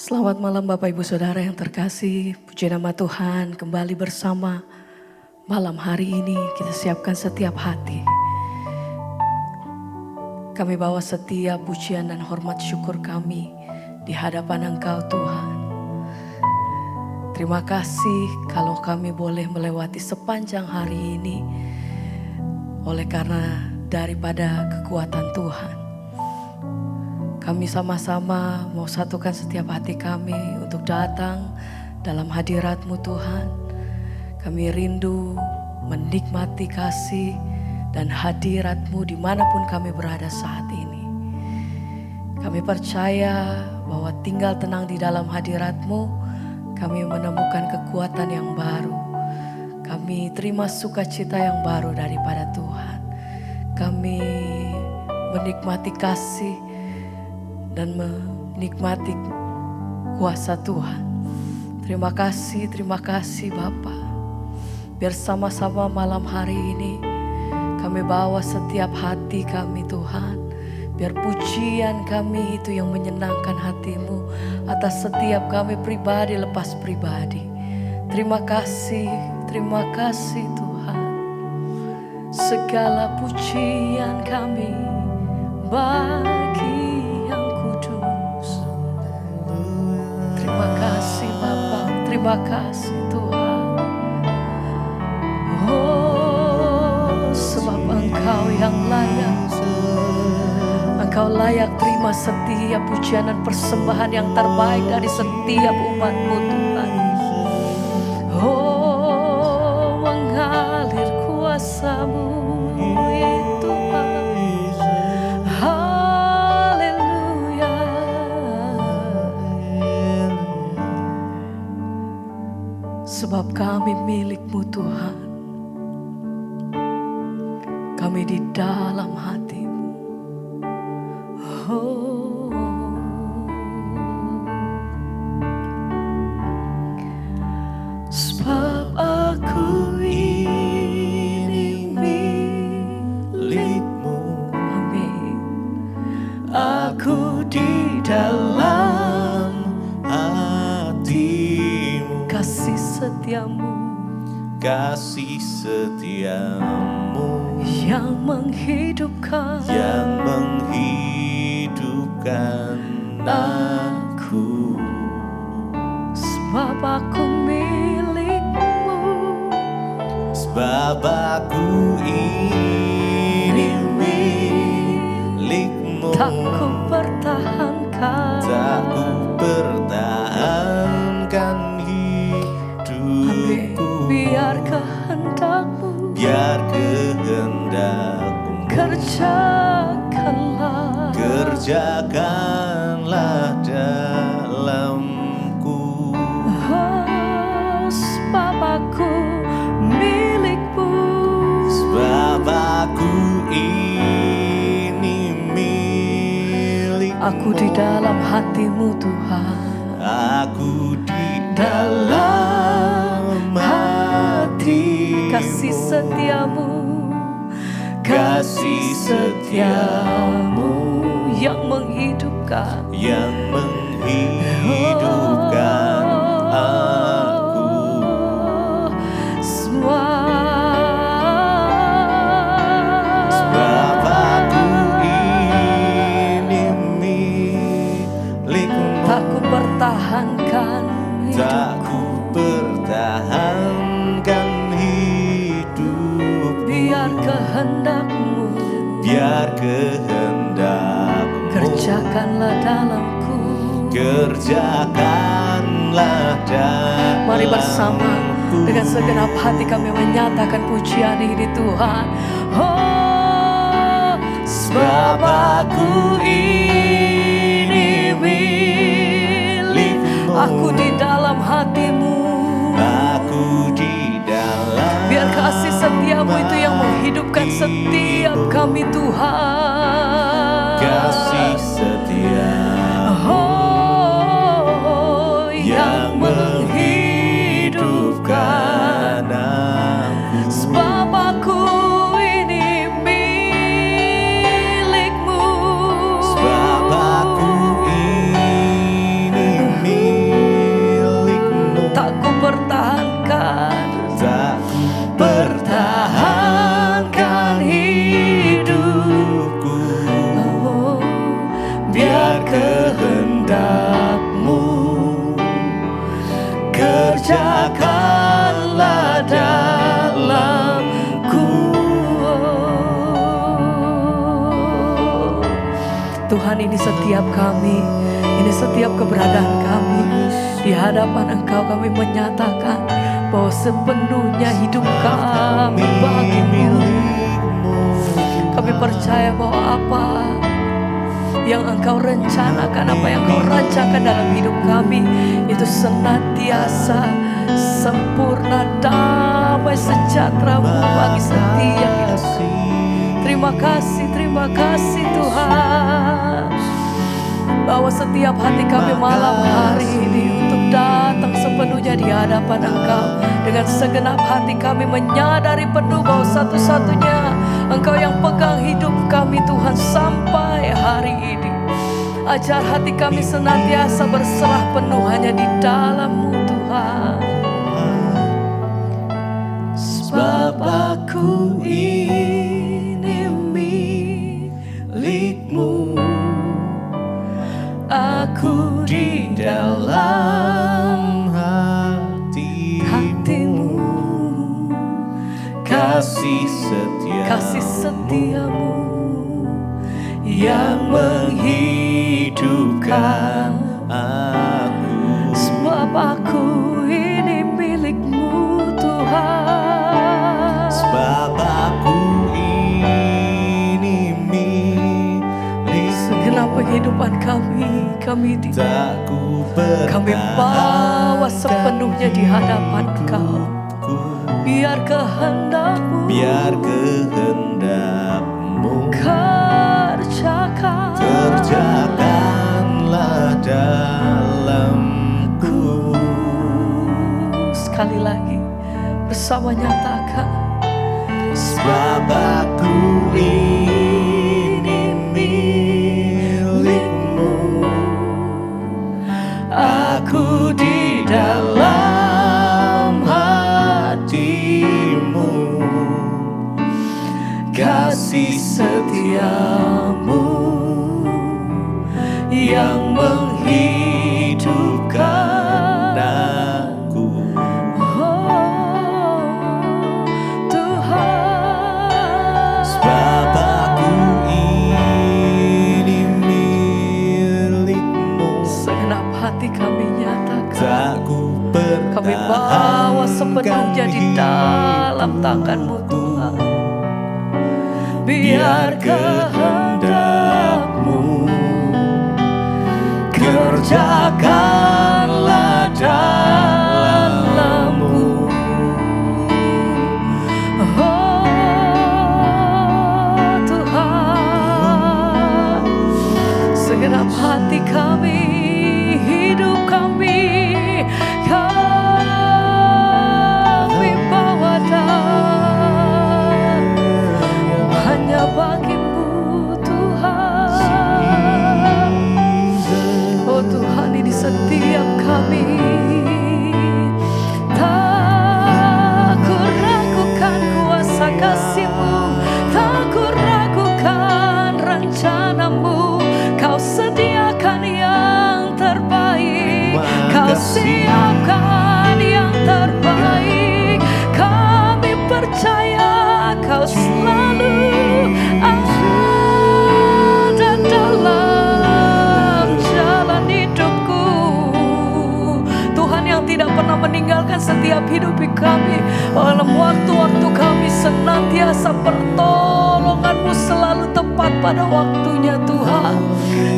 Selamat malam Bapak Ibu Saudara yang terkasih. Puji nama Tuhan, kembali bersama malam hari ini kita siapkan setiap hati. Kami bawa setiap pujian dan hormat syukur kami di hadapan Engkau Tuhan. Terima kasih kalau kami boleh melewati sepanjang hari ini oleh karena daripada kekuatan Tuhan. Kami sama-sama mau satukan setiap hati kami untuk datang dalam hadirat-Mu Tuhan. Kami rindu menikmati kasih dan hadirat-Mu dimanapun kami berada saat ini. Kami percaya bahwa tinggal tenang di dalam hadirat-Mu, kami menemukan kekuatan yang baru. Kami terima sukacita yang baru daripada Tuhan. Kami menikmati kasih dan menikmati kuasa Tuhan. Terima kasih Bapa. Biar sama-sama malam hari ini kami bawa setiap hati kami Tuhan. Biar pujian kami itu yang menyenangkan hati-Mu atas setiap kami pribadi lepas pribadi. Terima kasih Tuhan. Segala pujian kami bagi terima kasih Tuhan. Oh, sebab Engkau yang layak. Engkau layak terima setiap pujian dan persembahan yang terbaik dari setiap umat-Mu Tuhan. Oh, mengalir kuasa-Mu Tuhan. Sebab kami milik-Mu Tuhan. Kami di dalam hati-Mu. Oh. Sebab aku ini milik-Mu. Amin. Aku di dalam hati-Mu. Kasih setiamu yang menghidupkan aku. Sebab aku milik-Mu. Sebab aku ini milik-Mu. Tak ku pertahankan biar kehendak-Mu kerjakanlah dalamku. Oh, sebab aku milik-Mu. Sebab aku ini milik-Mu. Aku di dalam hati-Mu Tuhan. Aku di dalam hati-Mu. Kasih setiamu yang menghidupkan aku. Sebab aku ini milik-Mu. Tak ku pertahankan hidup. Biar kehendak-Mu kerjakanlah dalamku. Mari bersama dengan segenap hati kami menyatakan pujian ini Tuhan. Oh, sebab aku ini milik-Mu. Aku di dalam hati-Mu. Biar kasih setiamu itu yang menghidupkan setiap kami Tuhan. Kasih setiamu yang menghidupkan aku. Sebab aku ini milik-Mu. Sebab aku ini kerjakanlah dalamku. Tuhan, ini setiap kami, ini setiap keberadaan kami di hadapan Engkau, kami menyatakan bahwa sepenuhnya hidup kami bagi-Mu. Kami percaya bahwa apa yang Engkau rencanakan, apa yang Engkau rancangkan dalam hidup kami, itu senantiasa sempurna, damai, sejahtera-Mu bagi setiap hidup kami. Terima kasih Tuhan, bahwa setiap hati kami malam hari ini untuk datang sepenuhnya di hadapan Engkau. Dengan segenap hati kami menyadari penuh bahwa satu-satunya Engkau yang pegang hidup kami Tuhan sampai hari ini. Ajar hati kami senantiasa berserah penuh hanya di dalam-Mu Tuhan. Sebab aku ini milik-Mu, aku di dalam hati-Mu, kasih setia-Mu yang menghidupkan aku. Sebab aku ini milik-Mu Tuhan. Sebab aku ini milik. Segenap kehidupan kami Tak ku pertahankan kami bawa sepenuhnya di hadapan Engkau. Biar kehendak-Mu kerjakanlah dalamku. Sekali lagi bersama nyatakan, sebab aku ini milik-Mu, aku di dalam hati-Mu, kasih setia-Mu yang menghidupkan aku. oh Tuhan. Sebab aku ini milik-Mu, Segenap hati kami nyatakan, tak ku kami bawa sepenuhnya di dalam tangan-Mu Tuhan. Biar kehendak-Mu kerjakanlah dalamku. Oh Tuhan, segenap hati kami, hidup kami, kami bawa dan hanya bagi-Mu Tuhan. Oh Tuhan, ini setiap kami tak ku ragukan kuasa kasih-Mu, tak ku ragukan rencana-Mu. Kau sediakan yang terbaik, Kau siapkan yang terbaik. Kami percaya Kau selalu ada dalam jalan hidupku. Tuhan yang tidak pernah meninggalkan setiap hidup kami. Dalam waktu-waktu kami senantiasa pertolongan-Mu selalu tepat pada waktunya Tuhan.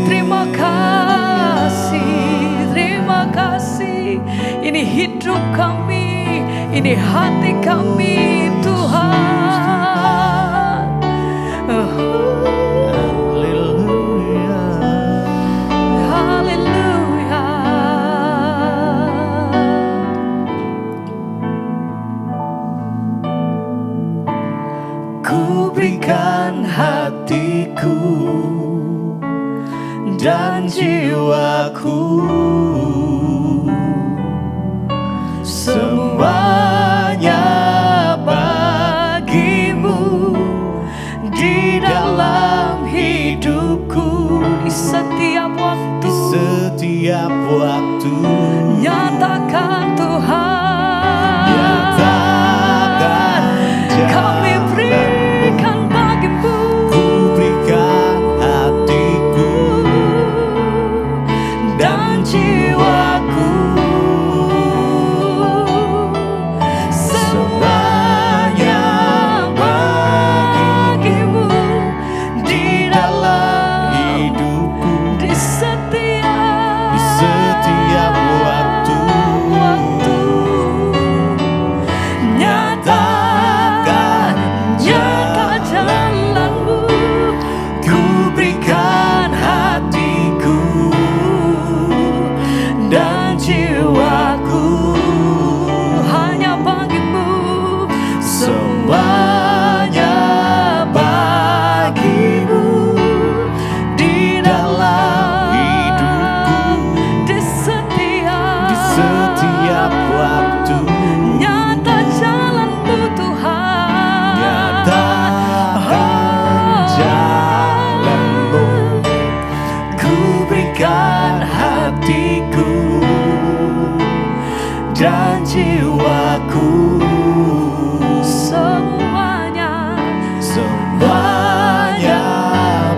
Terima kasih. Ini hidup kami, ini hati kami Tuhan. Haleluya. Ku berikan hatiku dan jiwaku, semuanya bagi-Mu di dalam hidupku. Di setiap waktu, Di setiap waktu nyatakan Tuhan, dan jiwaku. Semuanya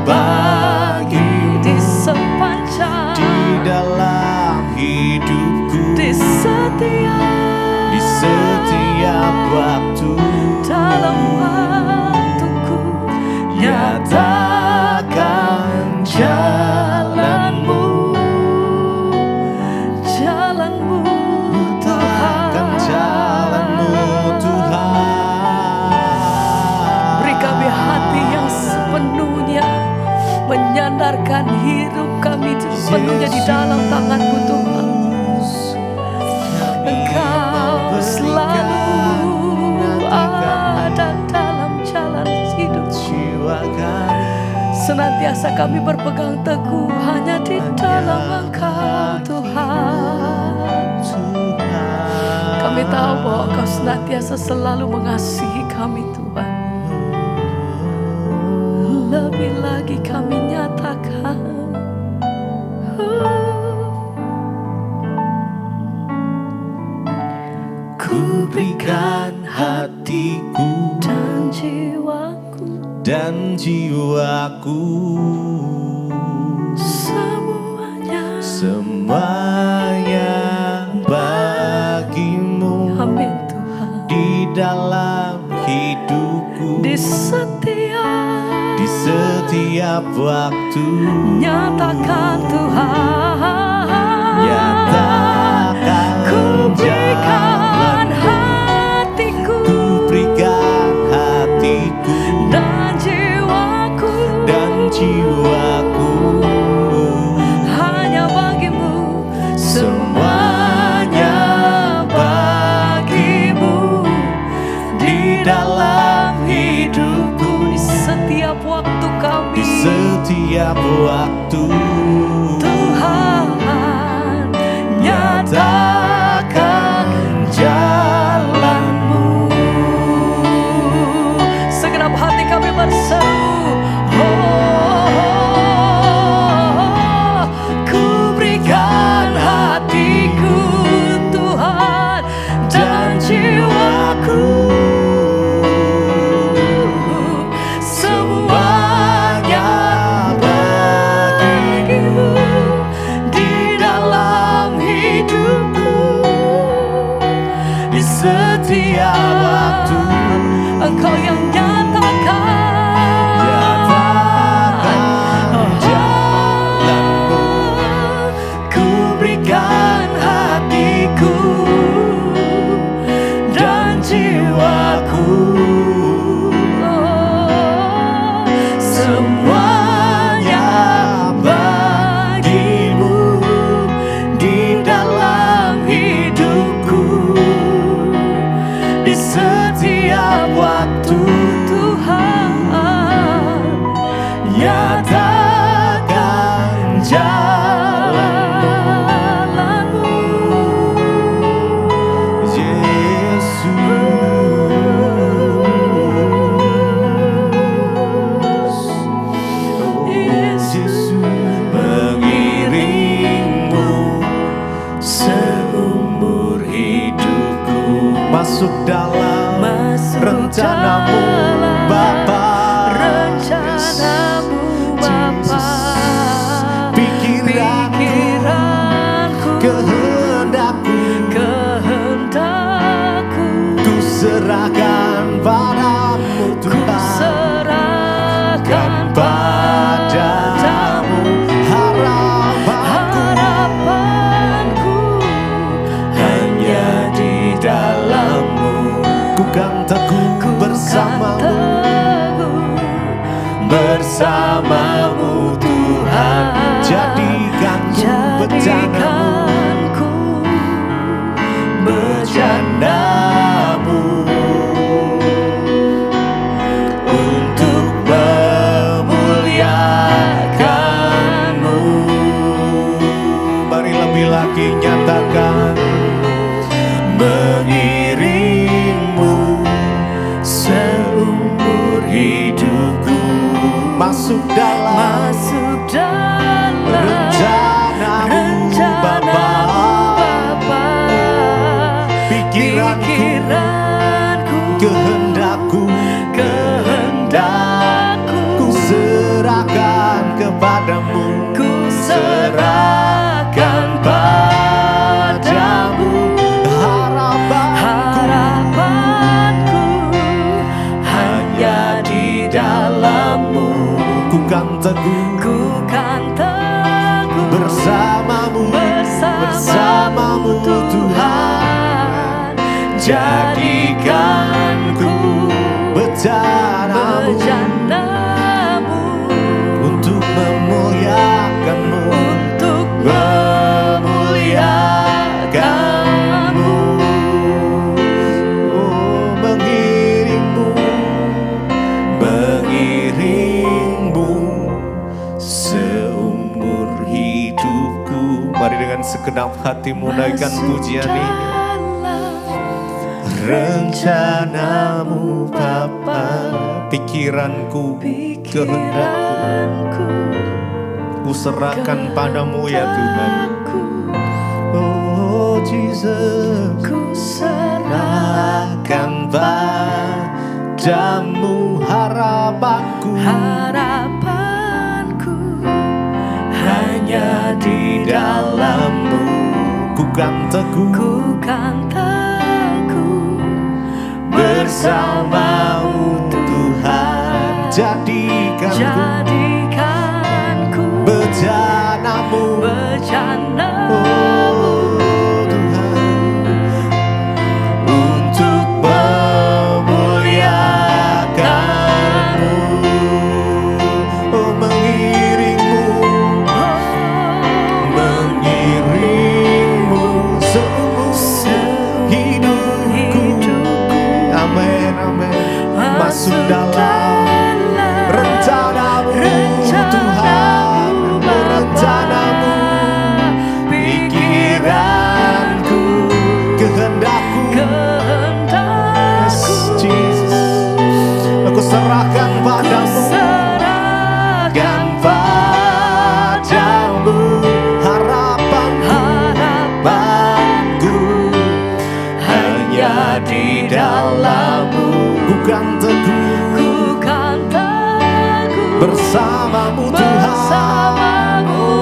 bagimu di sepanjang di dalam hidupku, di setiap waktu. dalam waktuku, Nyatakan jalanmu, jalanmu nyatakan jalanmu Tuhan. Beri kami hati yang sepenuhnya menyandarkan hidup kami sepenuhnya di dalam tangan-Mu Tuhan. Engkau selalu ada dalam jalan hidup. Senantiasa kami berpegang teguh hanya di dalam Engkau Tuhan. Kami tahu bahwa Engkau senantiasa selalu mengasihi kami Tuhan. Lebih lagi kami nyatakan Ku berikan hatiku dan jiwaku, semuanya bagimu. amin Tuhan. Di dalam hidupku, Di setiap waktu. nyatakan Tuhan, Nyatakan ku berikan hatiku Ku berikan hatiku dan jiwaku hanya bagimu. Semuanya bagimu di dalam hidupku, Di setiap waktu kami, di setiap waktu. Tuhan, Nyatakan jalanmu. segenap hati kami berseru, oh, ku berikan hatiku Tuhan dan jiwaku, Semuanya bagimu di dalam hidupku. di setiap waktu. Engkau yang nyatakan jalanmu. Ku berikan hatiku dan jiwaku. Semuanya bagimu di dalam hidupku, di setiap waktu. Tuhan, Nyatakan jalanmu, Yesus. Oh Yesus, mengiringmu seumur hidupku. Masuk dalam rencanamu Bapa. rencanamu Bapa, Pikiranku, kehendakku, ku serahkan padamu ku Tuhan. serahkan Padamu harapanku hanya di dalammu. Ku kan teguh bersamamu Tuhan. Jadikanku bercanamu untuk memuliakanmu. Mari lebih lagi nyatakan, mengiringmu seumur hidupku. Masuk dalam rencanamu Bapa. pikiranku, kehendakku, ku serahkan kepadamu, ku serahkan padamu. Harapanku hanya di dalam-Mu. Ku kan teguh bersamamu Tuhan. Jadikanku bejana-Mu untuk memuliakan-Mu, Oh, mengiringmu seumur hidupku. Mari dengan segenap hati menaikkan pujian ini. Rencana-Mu Bapa, pikiranku, kehendakku, ku serahkan padamu ya Tuhan. Oh Jesus, Ku serahkan serahkan padamu harapanku, hanya di dalam-Mu. ku kan teguh bersama-Mu Tuhan. Jadikanku bejana-Mu, oh Tuhan, untuk memuliakan-Mu. Oh, mengiringmu seumur hidupku. Amin, amin. Masuk dalam rencana-Mu Tuhan, rencana-Mu, pikiranku, kehendakku, Jesus, aku serahkan padamu, harapanku hanya di dalam-Mu. Ku kan teguh bersama-Mu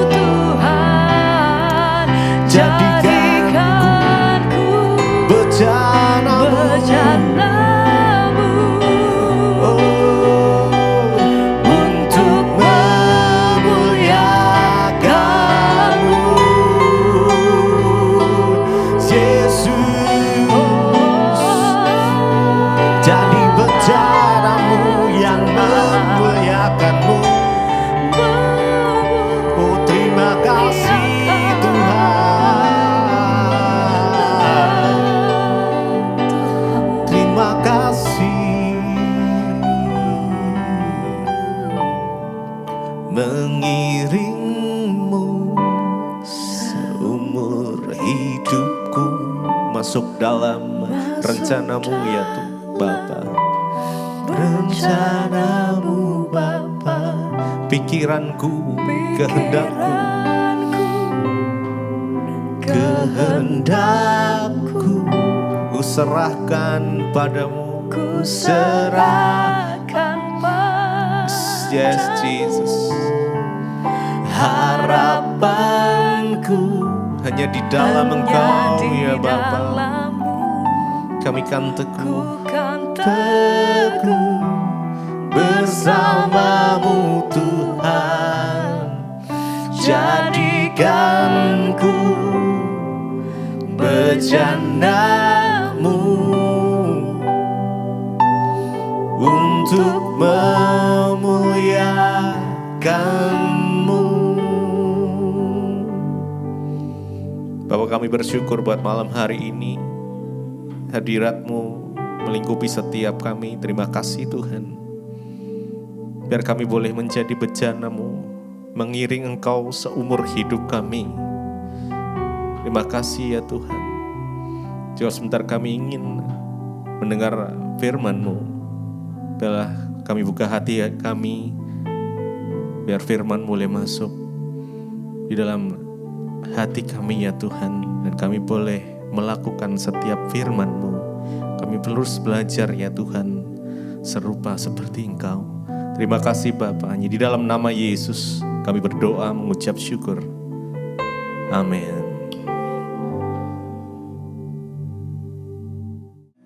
Tuhan. Jadikanku bejana-Mu, oh, untuk memuliakan-Mu, Yesus. Jadi bejana-Mu yang memuliakan-Mu. Oh, terima kasih Tuhan, terima kasih. Mengiringmu seumur hidupku, masuk dalam rencana-Mu ya Tuhan Bapa. Rencana-Mu Bapa, pikiranku, kehendakku, ku serahkan padamu, Ku serahkan yes Jesus. Harapanku hanya di dalam Engkau ya Bapa. Kami kan teguh bersama-Mu Tuhan. Jadikanku bejana-Mu untuk memuliakan-Mu. Bapak, kami bersyukur buat malam hari ini. Hadirat-Mu melingkupi setiap kami. Terima kasih Tuhan. Biar kami boleh menjadi bejana-Mu, mengiring Engkau seumur hidup kami. Terima kasih ya Tuhan. Jika sebentar kami ingin mendengar firman-Mu, biarlah kami buka hati kami, biar firman boleh masuk di dalam hati kami ya Tuhan. Dan kami boleh melakukan setiap firman-Mu. terus belajar ya Tuhan, serupa seperti Engkau. Terima kasih Bapa, hanya di dalam nama Yesus kami berdoa mengucap syukur. Amin.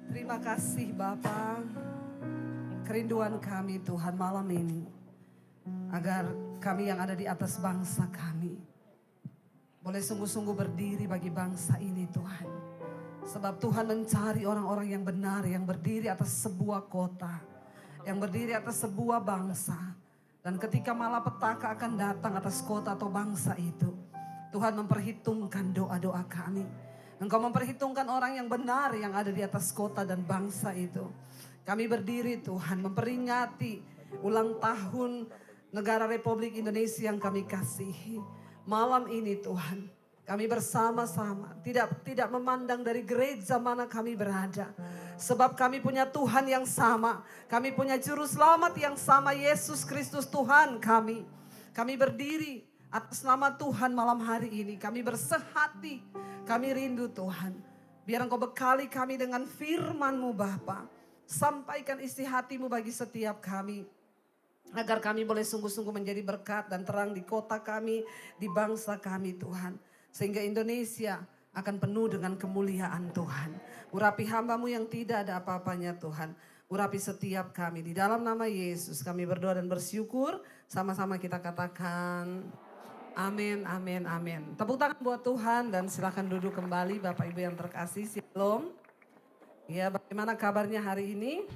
Terima kasih Bapa. Kerinduan kami Tuhan malam ini, agar kami yang ada di atas bangsa kami boleh sungguh-sungguh berdiri bagi bangsa ini Tuhan. Sebab Tuhan mencari orang-orang yang benar, yang berdiri atas sebuah kota, yang berdiri atas sebuah bangsa. Dan ketika malapetaka akan datang atas kota atau bangsa itu, Tuhan memperhitungkan doa-doa kami. Engkau memperhitungkan orang yang benar yang ada di atas kota dan bangsa itu. Kami berdiri Tuhan memperingati ulang tahun negara Republik Indonesia yang kami kasihi. Malam ini Tuhan, kami bersama-sama tidak memandang dari gereja mana kami berada. Sebab kami punya Tuhan yang sama. Kami punya juru selamat yang sama, Yesus Kristus Tuhan kami. Kami berdiri atas nama Tuhan malam hari ini. Kami bersehati, kami rindu Tuhan. Biar Engkau bekali kami dengan firman-Mu Bapa. Sampaikan isi hati-Mu bagi setiap kami. Agar kami boleh sungguh-sungguh menjadi berkat dan terang di kota kami, di bangsa kami Tuhan. Sehingga Indonesia akan penuh dengan kemuliaan Tuhan. Urapi hamba-Mu yang tidak ada apa-apanya Tuhan. Urapi setiap kami. Di dalam nama Yesus kami berdoa dan bersyukur. Sama-sama kita katakan amin, amin, amin. Tepuk tangan buat Tuhan dan silakan duduk kembali Bapak Ibu yang terkasih. Shalom. Ya, bagaimana kabarnya hari ini?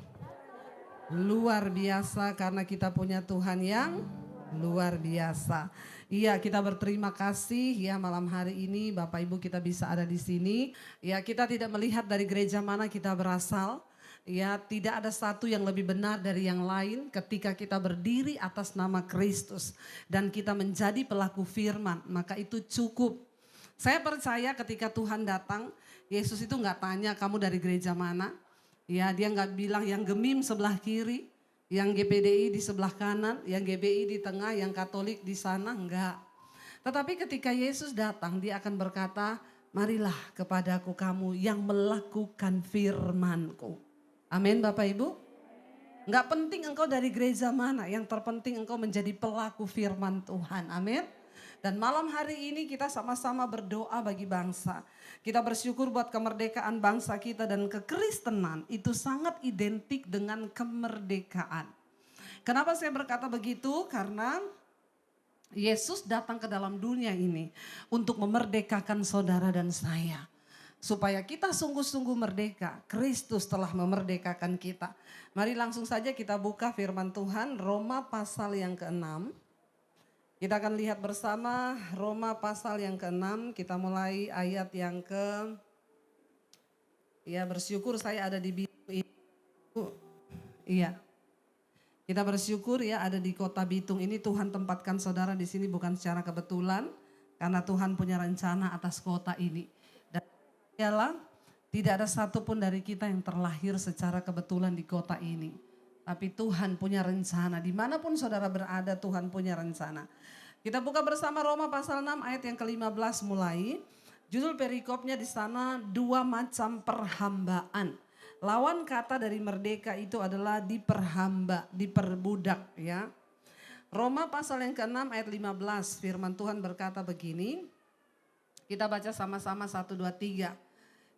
Luar biasa karena kita punya Tuhan yang luar biasa. Iya, kita berterima kasih ya malam hari ini Bapak Ibu kita bisa ada di sini. Ya, kita tidak melihat dari gereja mana kita berasal. Ya, tidak ada satu yang lebih benar dari yang lain ketika kita berdiri atas nama Kristus dan kita menjadi pelaku firman, maka itu cukup. Saya percaya ketika Tuhan datang, Yesus itu nggak tanya kamu dari gereja mana. Ya, dia nggak bilang yang Gemim sebelah kiri, yang GPDI di sebelah kanan, yang GBI di tengah, yang Katolik di sana, enggak. Tetapi ketika Yesus datang, dia akan berkata, marilah kepadaku kamu yang melakukan firman-Ku. Amin Bapak Ibu. Enggak penting engkau dari gereja mana, yang terpenting engkau menjadi pelaku firman Tuhan. Amin. Dan malam hari ini kita sama-sama berdoa bagi bangsa. Kita bersyukur buat kemerdekaan bangsa kita dan kekristenan itu sangat identik dengan kemerdekaan. Kenapa saya berkata begitu? Karena Yesus datang ke dalam dunia ini untuk memerdekakan saudara dan saya. Supaya kita sungguh-sungguh merdeka. Kristus telah memerdekakan kita. Mari langsung saja kita buka firman Tuhan Roma pasal yang ke-6. Kita akan lihat bersama Roma pasal yang ke-6, kita mulai ayat yang ya bersyukur saya ada di Bitung ini. Iya. Kita bersyukur ya ada di kota Bitung ini, Tuhan tempatkan saudara di sini bukan secara kebetulan. Karena Tuhan punya rencana atas kota ini. Dan ialah tidak ada satupun dari kita yang terlahir secara kebetulan di kota ini. Tapi Tuhan punya rencana, dimanapun saudara berada Tuhan punya rencana. Kita buka bersama Roma pasal 6 ayat yang ke-15 mulai. Judul perikopnya di sana dua macam perhambaan. Lawan kata dari merdeka itu adalah diperhamba, diperbudak ya. Roma pasal yang ke-6 ayat 15 firman Tuhan berkata begini. Kita baca sama-sama 1, 2, 3.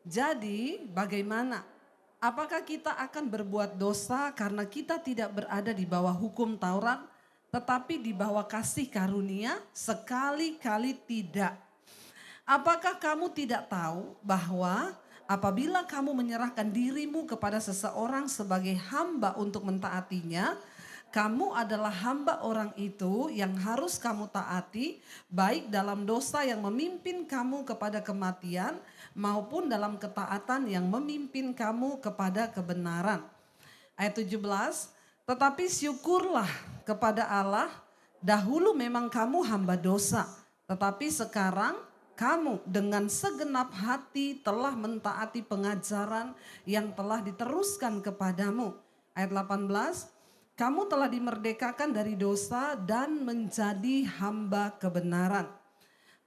Jadi bagaimana? Apakah kita akan berbuat dosa karena kita tidak berada di bawah hukum Taurat, tetapi di bawah kasih karunia? Sekali-kali tidak. Apakah kamu tidak tahu bahwa apabila kamu menyerahkan dirimu kepada seseorang sebagai hamba untuk mentaatinya, kamu adalah hamba orang itu yang harus kamu taati, baik dalam dosa yang memimpin kamu kepada kematian, maupun dalam ketaatan yang memimpin kamu kepada kebenaran. Ayat 17, tetapi syukurlah kepada Allah, dahulu memang kamu hamba dosa, tetapi sekarang kamu dengan segenap hati telah mentaati pengajaran yang telah diteruskan kepadamu. Ayat 18, kamu telah dimerdekakan dari dosa dan menjadi hamba kebenaran.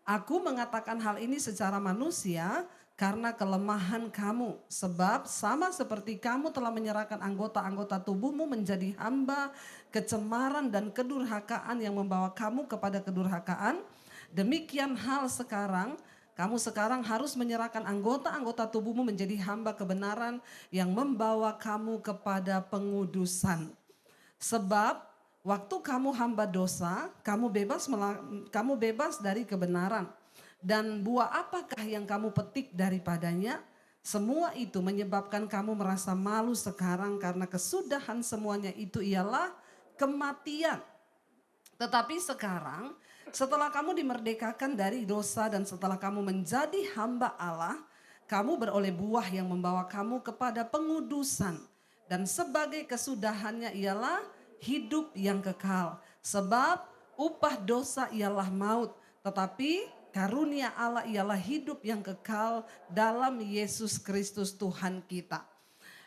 Aku mengatakan hal ini secara manusia karena kelemahan kamu. Sebab sama seperti kamu telah menyerahkan anggota-anggota tubuhmu menjadi hamba kecemaran dan kedurhakaan yang membawa kamu kepada kedurhakaan. Demikian hal sekarang, kamu sekarang harus menyerahkan anggota-anggota tubuhmu menjadi hamba kebenaran yang membawa kamu kepada pengudusan. Sebab waktu kamu hamba dosa, kamu bebas dari kebenaran. Dan buah apakah yang kamu petik daripadanya? Semua itu menyebabkan kamu merasa malu sekarang karena kesudahan semuanya itu ialah kematian. Tetapi sekarang setelah kamu dimerdekakan dari dosa dan setelah kamu menjadi hamba Allah, kamu beroleh buah yang membawa kamu kepada pengudusan. Dan sebagai kesudahannya ialah hidup yang kekal. Sebab upah dosa ialah maut, tetapi karunia Allah ialah hidup yang kekal dalam Yesus Kristus Tuhan kita.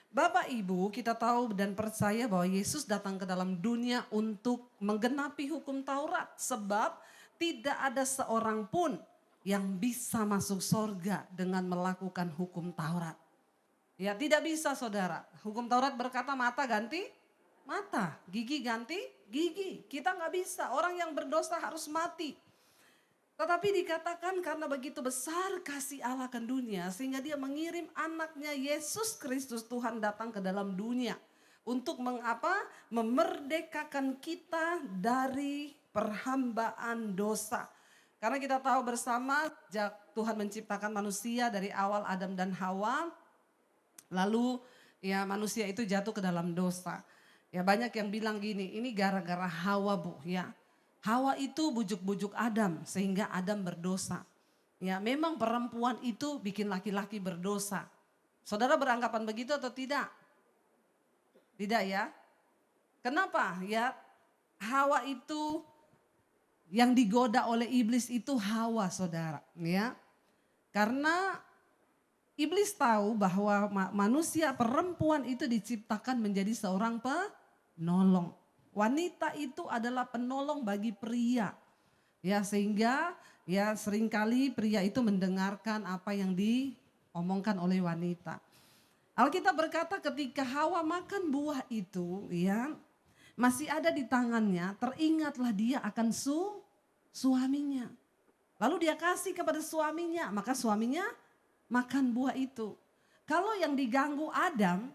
Bapak Ibu, kita tahu dan percaya bahwa Yesus datang ke dalam dunia untuk menggenapi hukum Taurat. Sebab tidak ada seorang pun yang bisa masuk sorga dengan melakukan hukum Taurat. Ya tidak bisa saudara. Hukum Taurat berkata mata ganti mata, gigi ganti gigi. Kita nggak bisa, orang yang berdosa harus mati. Tetapi dikatakan karena begitu besar kasih Allah ke dunia sehingga dia mengirim anaknya Yesus Kristus Tuhan datang ke dalam dunia. Untuk memerdekakan kita dari perhambaan dosa. Karena kita tahu bersama sejak Tuhan menciptakan manusia dari awal Adam dan Hawa. Lalu ya manusia itu jatuh ke dalam dosa. Ya banyak yang bilang gini, ini gara-gara Hawa bu ya. Hawa itu bujuk-bujuk Adam sehingga Adam berdosa. Ya memang perempuan itu bikin laki-laki berdosa. Saudara beranggapan begitu atau tidak? Tidak ya. Kenapa? Ya Hawa itu yang digoda oleh iblis itu Hawa saudara. Ya karena iblis tahu bahwa manusia perempuan itu diciptakan menjadi seorang penolong. Wanita itu adalah penolong bagi pria. Ya sehingga ya seringkali pria itu mendengarkan apa yang diomongkan oleh wanita. Alkitab berkata ketika Hawa makan buah itu ya masih ada di tangannya, teringatlah dia akan suaminya. Lalu dia kasih kepada suaminya, maka suaminya makan buah itu. Kalau yang diganggu Adam,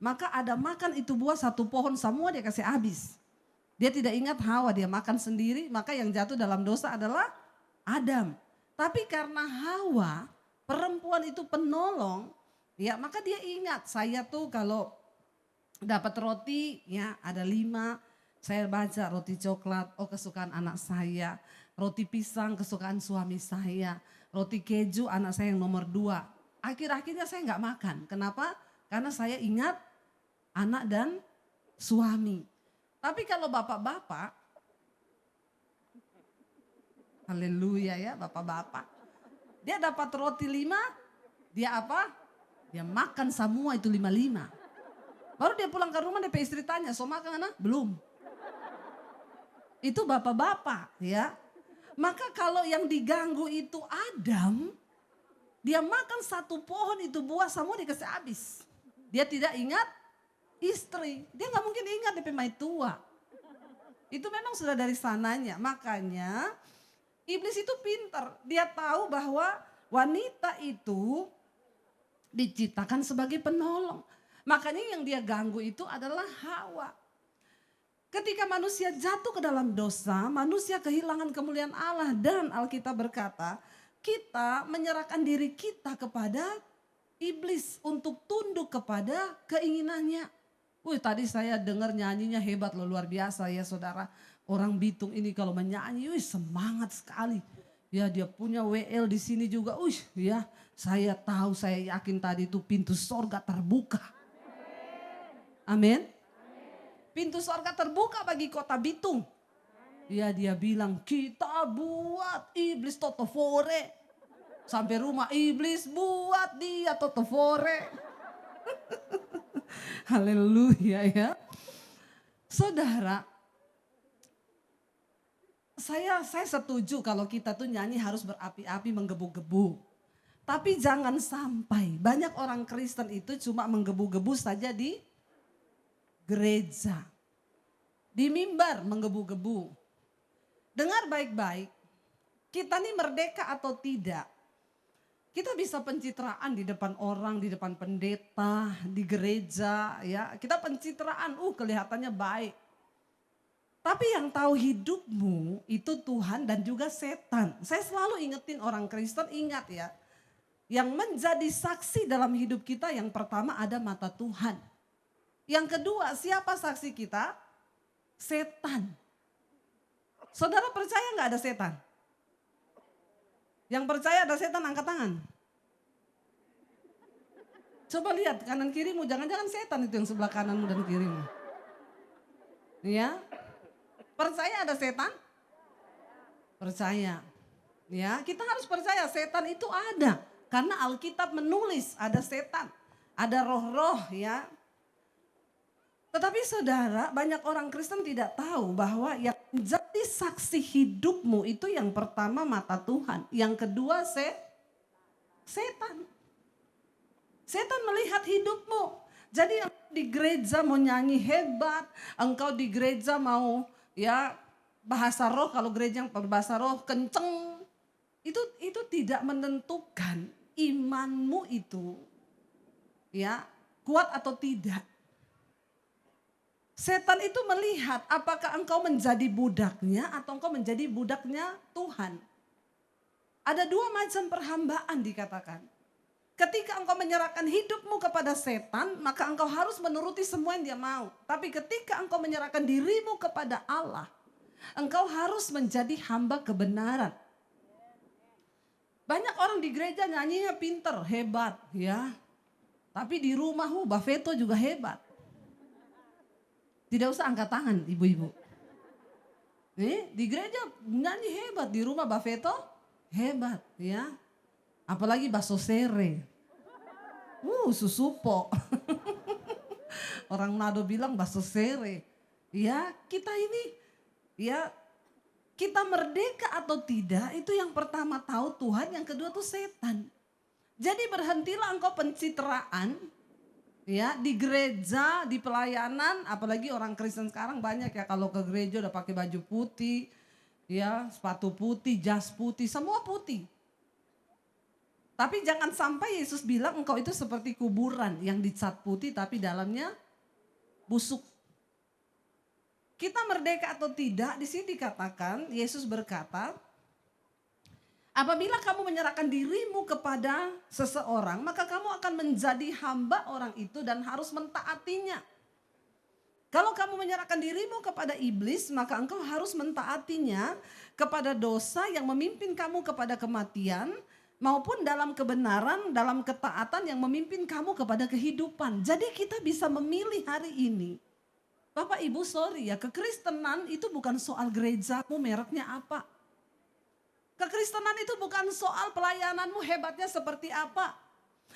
maka Adam makan itu buah satu pohon semua dia kasih habis. Dia tidak ingat Hawa, dia makan sendiri, maka yang jatuh dalam dosa adalah Adam. Tapi karena Hawa, perempuan itu penolong, ya maka dia ingat saya tuh kalau dapat roti ya ada 5, saya baca roti coklat, oh kesukaan anak saya. Roti pisang kesukaan suami saya. Roti keju anak saya yang nomor 2. Akhir-akhirnya saya nggak makan. Kenapa? Karena saya ingat anak dan suami. Tapi kalau bapak-bapak, haleluya ya bapak-bapak. Dia dapat roti 5, dia apa? Dia makan semua itu 5. Baru dia pulang ke rumah dia istri tanya, so makan anak? Belum. Itu bapak-bapak ya. Maka kalau yang diganggu itu Adam, dia makan satu pohon itu buah semua dikasih habis. Dia tidak ingat istri, dia nggak mungkin ingat dia pemain tua. Itu memang sudah dari sananya. Makanya iblis itu pintar. Dia tahu bahwa wanita itu diciptakan sebagai penolong. Makanya yang dia ganggu itu adalah Hawa. Ketika manusia jatuh ke dalam dosa, manusia kehilangan kemuliaan Allah. Dan Alkitab berkata, kita menyerahkan diri kita kepada iblis untuk tunduk kepada keinginannya. Wih tadi saya dengar nyanyinya hebat loh, luar biasa ya saudara. Orang Bitung ini kalau menyanyi, wih semangat sekali. Ya dia punya WL di sini juga, wih ya saya tahu, saya yakin tadi itu pintu sorga terbuka. Amin. Pintu sorga terbuka bagi kota Bitung. Ya dia bilang kita buat iblis totofore. Sampai rumah iblis buat dia totofore. Haleluya ya. Saudara, saya setuju kalau kita tuh nyanyi harus berapi-api menggebu-gebu. Tapi jangan sampai banyak orang Kristen itu cuma menggebu-gebu saja di gereja. Di mimbar menggebu-gebu. Dengar baik-baik, kita nih merdeka atau tidak? Kita bisa pencitraan di depan orang, di depan pendeta, di gereja, ya. Kita pencitraan, kelihatannya baik. Tapi yang tahu hidupmu itu Tuhan dan juga setan. Saya selalu ingetin orang Kristen, ingat ya. Yang menjadi saksi dalam hidup kita yang pertama ada mata Tuhan. Yang kedua, siapa saksi kita? Setan. Saudara percaya nggak ada setan? Yang percaya ada setan angkat tangan. Coba lihat kanan kirimu, jangan-jangan setan itu yang sebelah kananmu dan kirimu. Ya, percaya ada setan? Percaya. Ya, kita harus percaya setan itu ada. Karena Alkitab menulis ada setan, ada roh-roh ya. Tetapi saudara, banyak orang Kristen tidak tahu bahwa yang menjadi saksi hidupmu itu yang pertama mata Tuhan. Yang kedua setan. Setan melihat hidupmu. Jadi di gereja mau nyanyi hebat, engkau di gereja mau ya bahasa roh, kalau gereja yang berbahasa roh kenceng. Itu tidak menentukan imanmu itu ya kuat atau tidak. Setan itu melihat apakah engkau menjadi budaknya atau engkau menjadi budaknya Tuhan. Ada dua macam perhambaan dikatakan. Ketika engkau menyerahkan hidupmu kepada setan, maka engkau harus menuruti semua yang dia mau. Tapi ketika engkau menyerahkan dirimu kepada Allah, engkau harus menjadi hamba kebenaran. Banyak orang di gereja nyanyinya pinter, hebat ya. Tapi di rumah Buffetto juga hebat. Tidak usah angkat tangan ibu-ibu. Di gereja nyanyi hebat, di rumah Buffetto hebat ya. Apalagi bakso sere. Susupo. Orang Manado bilang bakso sere. Ya, kita ini ya kita merdeka atau tidak itu yang pertama tahu Tuhan, yang kedua tuh setan. Jadi berhentilah engkau pencitraan ya di gereja, di pelayanan, apalagi orang Kristen sekarang banyak ya kalau ke gereja udah pakai baju putih, ya sepatu putih, jas putih, semua putih. Tapi jangan sampai Yesus bilang engkau itu seperti kuburan yang dicat putih tapi dalamnya busuk. Kita merdeka atau tidak, di sini dikatakan Yesus berkata, apabila kamu menyerahkan dirimu kepada seseorang, maka kamu akan menjadi hamba orang itu dan harus mentaatinya. Kalau kamu menyerahkan dirimu kepada iblis, maka engkau harus mentaatinya kepada dosa yang memimpin kamu kepada kematian, maupun dalam kebenaran, dalam ketaatan yang memimpin kamu kepada kehidupan. Jadi kita bisa memilih hari ini. Bapak Ibu sorry ya, kekristenan itu bukan soal gerejamu mereknya apa. Kekristenan itu bukan soal pelayananmu hebatnya seperti apa.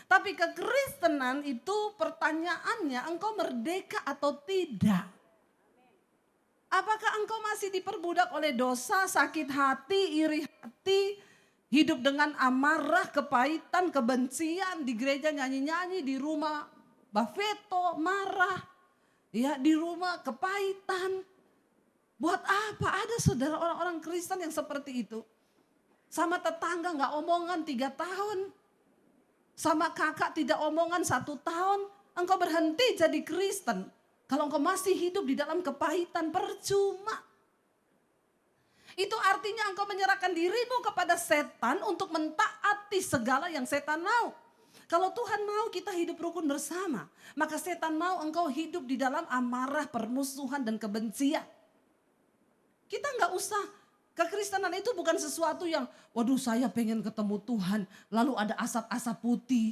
Tapi kekristenan itu pertanyaannya engkau merdeka atau tidak. Apakah engkau masih diperbudak oleh dosa, sakit hati, iri hati, hidup dengan amarah, kepahitan, kebencian, di gereja nyanyi-nyanyi, di rumah Buffetto marah, ya di rumah kepahitan. Buat apa? Ada saudara orang-orang Kristen yang seperti itu. Sama tetangga gak omongan 3 tahun. Sama kakak tidak omongan 1 tahun. Engkau berhenti jadi Kristen. Kalau engkau masih hidup di dalam kepahitan, percuma. Itu artinya engkau menyerahkan dirimu kepada setan untuk mentaati segala yang setan mau. Kalau Tuhan mau kita hidup rukun bersama, maka setan mau engkau hidup di dalam amarah, permusuhan dan kebencian. Kita gak usah, kekristenan itu bukan sesuatu yang, waduh saya pengen ketemu Tuhan, lalu ada asap-asap putih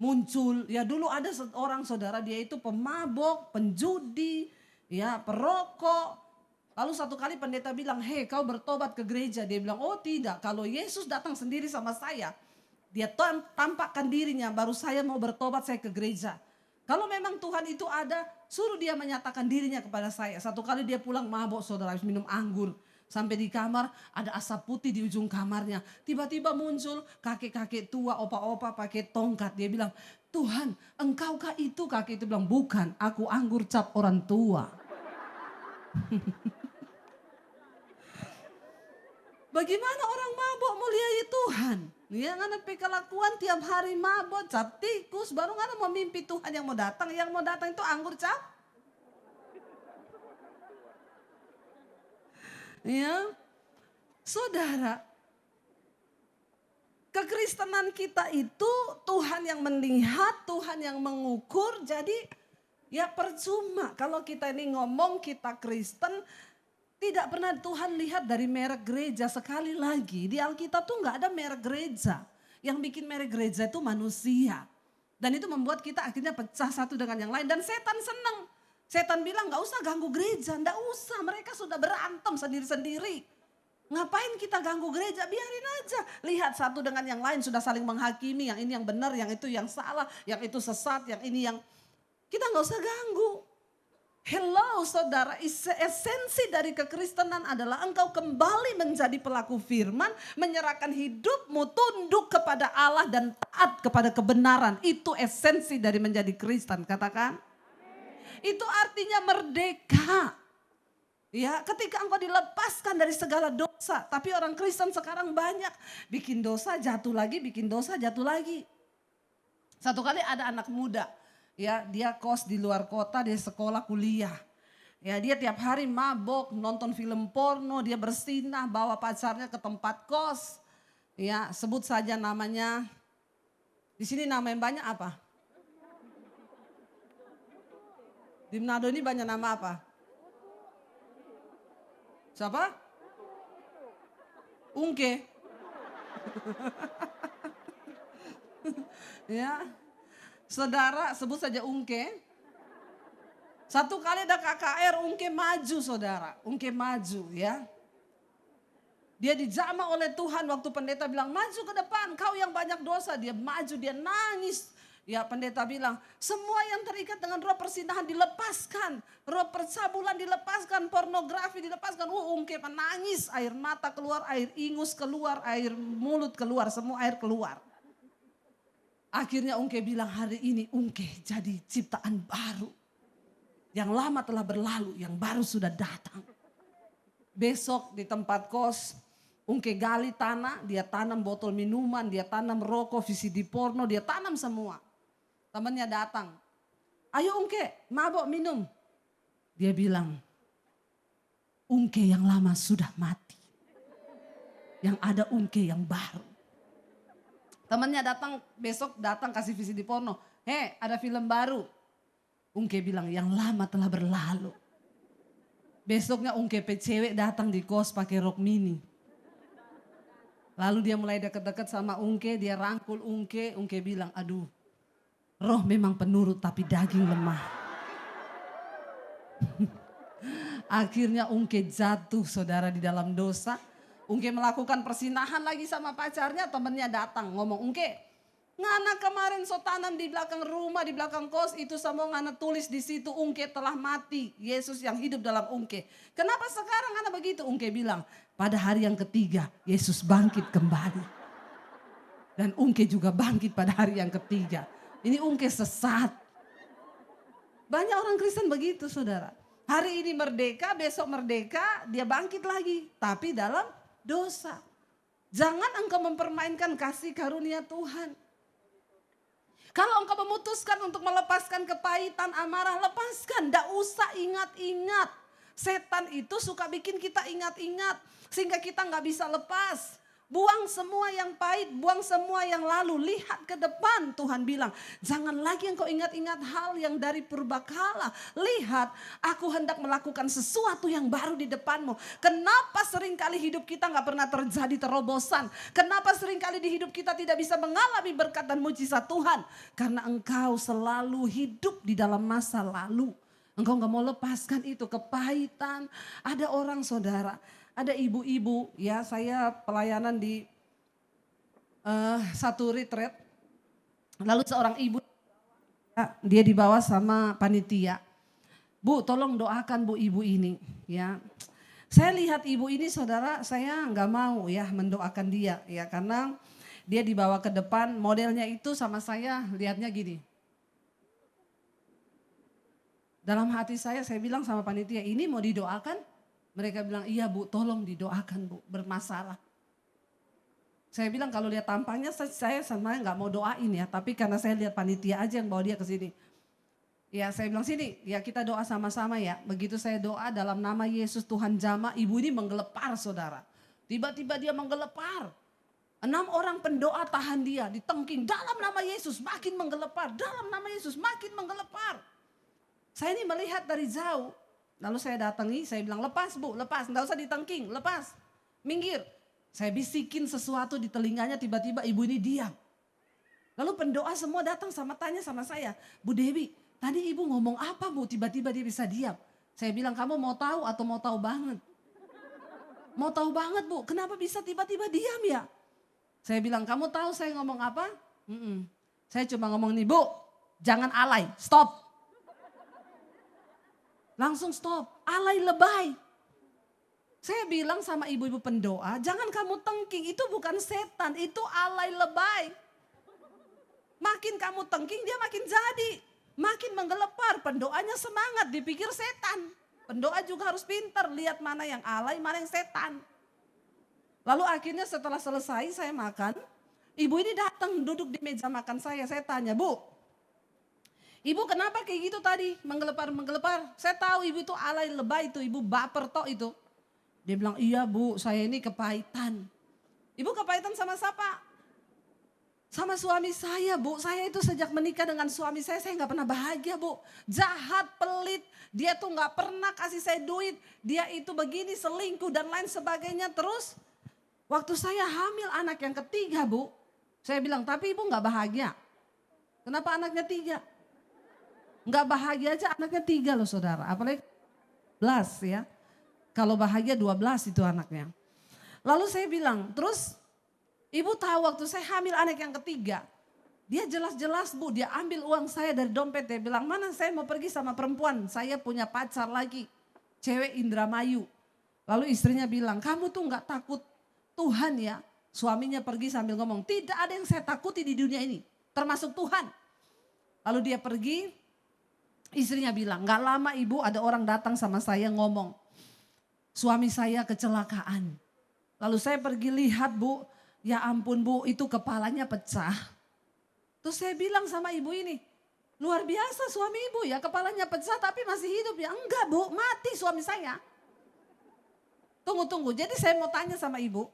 muncul. Ya dulu ada seorang saudara, dia itu pemabok, penjudi, ya perokok. Lalu satu kali pendeta bilang, hei kau bertobat ke gereja. Dia bilang, oh tidak, kalau Yesus datang sendiri sama saya, dia tampakkan dirinya, baru saya mau bertobat, saya ke gereja. Kalau memang Tuhan itu ada, suruh dia menyatakan dirinya kepada saya. Satu kali dia pulang mabok saudara, habis minum anggur. Sampai di kamar ada asap putih di ujung kamarnya. Tiba-tiba muncul kakek-kakek tua, opa-opa pakai tongkat. Dia bilang, Tuhan engkaukah itu? Kakek itu bilang, bukan, aku anggur cap orang tua. Bagaimana orang mabok muliai Tuhan? Ya ngana kelakuan tiap hari mabok, cap tikus. Baru ngana mau mimpi Tuhan yang mau datang. Yang mau datang itu anggur cap. Ya, saudara, kekristenan kita itu Tuhan yang melihat, Tuhan yang mengukur. Jadi ya percuma kalau kita ini ngomong kita Kristen, tidak pernah Tuhan lihat dari merek gereja. Sekali lagi di Alkitab tuh nggak ada merek gereja. Yang bikin merek gereja itu manusia. Dan itu membuat kita akhirnya pecah satu dengan yang lain. Dan setan senang. Setan bilang gak usah ganggu gereja, gak usah, mereka sudah berantem sendiri-sendiri. Ngapain kita ganggu gereja, biarin aja. Lihat satu dengan yang lain sudah saling menghakimi, yang ini yang benar, yang itu yang salah, yang itu sesat, yang ini yang... Kita gak usah ganggu. Hello saudara, esensi dari kekristenan adalah engkau kembali menjadi pelaku firman, menyerahkan hidupmu tunduk kepada Allah dan taat kepada kebenaran. Itu esensi dari menjadi Kristen, katakan. Itu artinya merdeka. Ya, ketika engkau dilepaskan dari segala dosa. Tapi orang Kristen sekarang banyak bikin dosa jatuh lagi, bikin dosa jatuh lagi. Satu kali ada anak muda, ya dia kos di luar kota, dia sekolah kuliah. Ya dia tiap hari mabok, nonton film porno, dia bersinah, bawa pacarnya ke tempat kos. Ya sebut saja namanya, di sini nama yang banyak apa? Di Manado ini banyak nama apa? Siapa? Ungke. Ya, saudara sebut saja Ungke. Satu kali ada KKR, Ungke maju saudara. Ungke maju ya. Dia dijamah oleh Tuhan waktu pendeta bilang maju ke depan, kau yang banyak dosa. Dia maju, dia nangis. Ya pendeta bilang, semua yang terikat dengan roh persinahan dilepaskan. Roh percabulan dilepaskan, pornografi dilepaskan. Ungke menangis, air mata keluar, air ingus keluar, air mulut keluar, semua air keluar. Akhirnya Ungke bilang hari ini Ungke jadi ciptaan baru. Yang lama telah berlalu, yang baru sudah datang. Besok di tempat kos, Ungke gali tanah, dia tanam botol minuman, dia tanam rokok, VCD porno, dia tanam semua. Temannya datang, ayo Ungke mabok minum. Dia bilang, Ungke yang lama sudah mati. Yang ada Ungke yang baru. Temannya datang, besok datang kasih VCD porno. Ada film baru. Ungke bilang, yang lama telah berlalu. Besoknya Ungke cewek datang di kos pakai rok mini. Lalu dia mulai deket-deket sama Ungke, dia rangkul Ungke. Ungke bilang, aduh. Roh memang penurut tapi daging lemah. Akhirnya Ungke jatuh saudara di dalam dosa. Ungke melakukan persinahan lagi sama pacarnya, temennya datang ngomong, Ungke ngana kemarin so tanam di belakang rumah, di belakang kos itu semua ngana tulis di situ Ungke telah mati. Yesus yang hidup dalam Ungke. Kenapa sekarang ngana begitu? Ungke bilang, pada hari yang ketiga Yesus bangkit kembali. Dan Ungke juga bangkit pada hari yang ketiga. Ini Ungke sesat. Banyak orang Kristen begitu saudara. Hari ini merdeka, besok merdeka, dia bangkit lagi. Tapi dalam dosa. Jangan engkau mempermainkan kasih karunia Tuhan. Kalau engkau memutuskan untuk melepaskan kepahitan, amarah, lepaskan. Tidak usah ingat-ingat. Setan itu suka bikin kita ingat-ingat. Sehingga kita nggak bisa lepas. Buang semua yang pahit, buang semua yang lalu. Lihat ke depan, Tuhan bilang. Jangan lagi engkau ingat-ingat hal yang dari purbakala. Lihat, aku hendak melakukan sesuatu yang baru di depanmu. Kenapa seringkali hidup kita gak pernah terjadi terobosan? Kenapa seringkali di hidup kita tidak bisa mengalami berkat dan mujizat Tuhan? Karena engkau selalu hidup di dalam masa lalu. Engkau gak mau lepaskan itu, kepahitan. Ada orang saudara, ada ibu-ibu, ya saya pelayanan di satu retreat. Lalu seorang ibu, ya, dia dibawa sama panitia. Bu tolong doakan bu ibu ini. Ya, Saya lihat ibu ini saudara, saya nggak mau ya mendoakan dia ya karena dia dibawa ke depan, modelnya itu sama saya lihatnya gini. Dalam hati saya bilang sama panitia, ini mau didoakan? Mereka bilang, iya Bu, tolong didoakan Bu, bermasalah. Saya bilang kalau lihat tampangnya saya sama nggak mau doain ya, tapi karena saya lihat panitia aja yang bawa dia ke sini. Ya saya bilang sini, ya kita doa sama-sama ya. Begitu saya doa dalam nama Yesus Tuhan jamah, ibu ini menggelepar saudara. Tiba-tiba dia menggelepar. 6 orang pendoa tahan dia, ditengking dalam nama Yesus makin menggelepar. Dalam nama Yesus makin menggelepar. Saya ini melihat dari jauh. Lalu saya datangi, saya bilang lepas Bu, lepas. Nggak usah ditengking, lepas. Minggir. Saya bisikin sesuatu di telinganya, tiba-tiba ibu ini diam. Lalu pendoa semua datang tanya sama saya, Bu Dewi, tadi ibu ngomong apa Bu? Tiba-tiba dia bisa diam. Saya bilang kamu mau tahu atau mau tahu banget? Mau tahu banget Bu, kenapa bisa tiba-tiba diam ya? Saya bilang kamu tahu saya ngomong apa? Saya cuma ngomong nih Bu, jangan alay, stop. Langsung stop, alay lebay. Saya bilang sama ibu-ibu pendoa, jangan kamu tengking, itu bukan setan, itu alay lebay. Makin kamu tengking dia makin jadi. Makin menggelepar, pendoanya semangat, dipikir setan. Pendoa juga harus pintar, lihat mana yang alay, mana yang setan. Lalu akhirnya setelah selesai saya makan, ibu ini datang duduk di meja makan saya tanya, Bu, ibu kenapa kayak gitu tadi, menggelepar. Saya tahu ibu itu alay lebay itu, ibu baper tok itu. Dia bilang, iya Bu, saya ini kepahitan. Ibu kepahitan sama siapa? Sama suami saya Bu, saya itu sejak menikah dengan suami saya nggak pernah bahagia Bu. Jahat, pelit, dia tuh nggak pernah kasih saya duit. Dia itu begini, selingkuh dan lain sebagainya. Terus waktu saya hamil anak yang ketiga Bu, saya bilang tapi ibu nggak bahagia. Kenapa anaknya 3? Nggak bahagia aja anaknya 3 loh saudara, apalagi 11 ya. Kalau bahagia 12 itu anaknya. Lalu saya bilang, terus ibu tahu waktu saya hamil anak yang ketiga, dia jelas-jelas Bu, dia ambil uang saya dari dompet, dia bilang mana saya mau pergi sama perempuan, saya punya pacar lagi, cewek Indramayu. Lalu istrinya bilang, kamu tuh gak takut Tuhan ya? Suaminya pergi sambil ngomong, tidak ada yang saya takuti di dunia ini, termasuk Tuhan. Lalu dia pergi, istrinya bilang, gak lama ibu ada orang datang sama saya ngomong, suami saya kecelakaan. Lalu saya pergi lihat Bu, ya ampun Bu, itu kepalanya pecah. Terus saya bilang sama ibu ini, luar biasa suami ibu ya, kepalanya pecah tapi masih hidup ya. Enggak Bu, mati suami saya. Tunggu, jadi saya mau tanya sama ibu,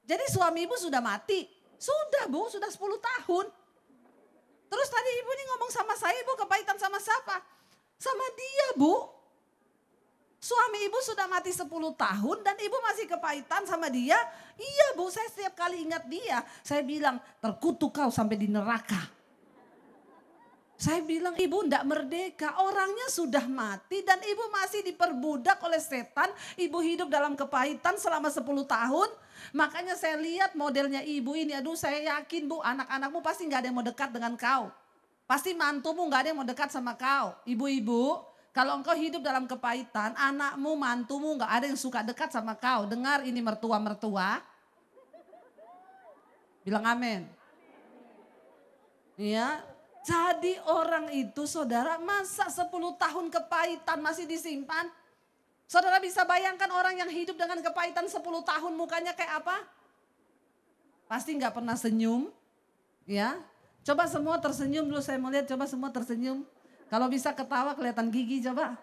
jadi suami ibu sudah mati? Sudah Bu, sudah 10 tahun. Terus tadi ibu ini ngomong sama saya, ibu kepahitan sama siapa? Sama dia Bu. Suami ibu sudah mati 10 tahun dan ibu masih kepahitan sama dia. Iya Bu, saya setiap kali ingat dia, saya bilang terkutuk kau sampai di neraka. Saya bilang ibu ndak merdeka, orangnya sudah mati dan ibu masih diperbudak oleh setan. Ibu hidup dalam kepahitan selama 10 tahun. Makanya saya lihat modelnya ibu ini, aduh saya yakin Bu, anak-anakmu pasti gak ada yang mau dekat dengan kau. Pasti mantumu gak ada yang mau dekat sama kau. Ibu-ibu, kalau engkau hidup dalam kepahitan, anakmu, mantumu gak ada yang suka dekat sama kau. Dengar ini mertua-mertua. Bilang amin. Ya, jadi orang itu saudara masa 10 tahun kepahitan masih disimpan. Saudara bisa bayangkan orang yang hidup dengan kepahitan 10 tahun mukanya kayak apa? Pasti gak pernah senyum. Ya, coba semua tersenyum dulu, saya mau lihat coba semua tersenyum. Kalau bisa ketawa kelihatan gigi coba.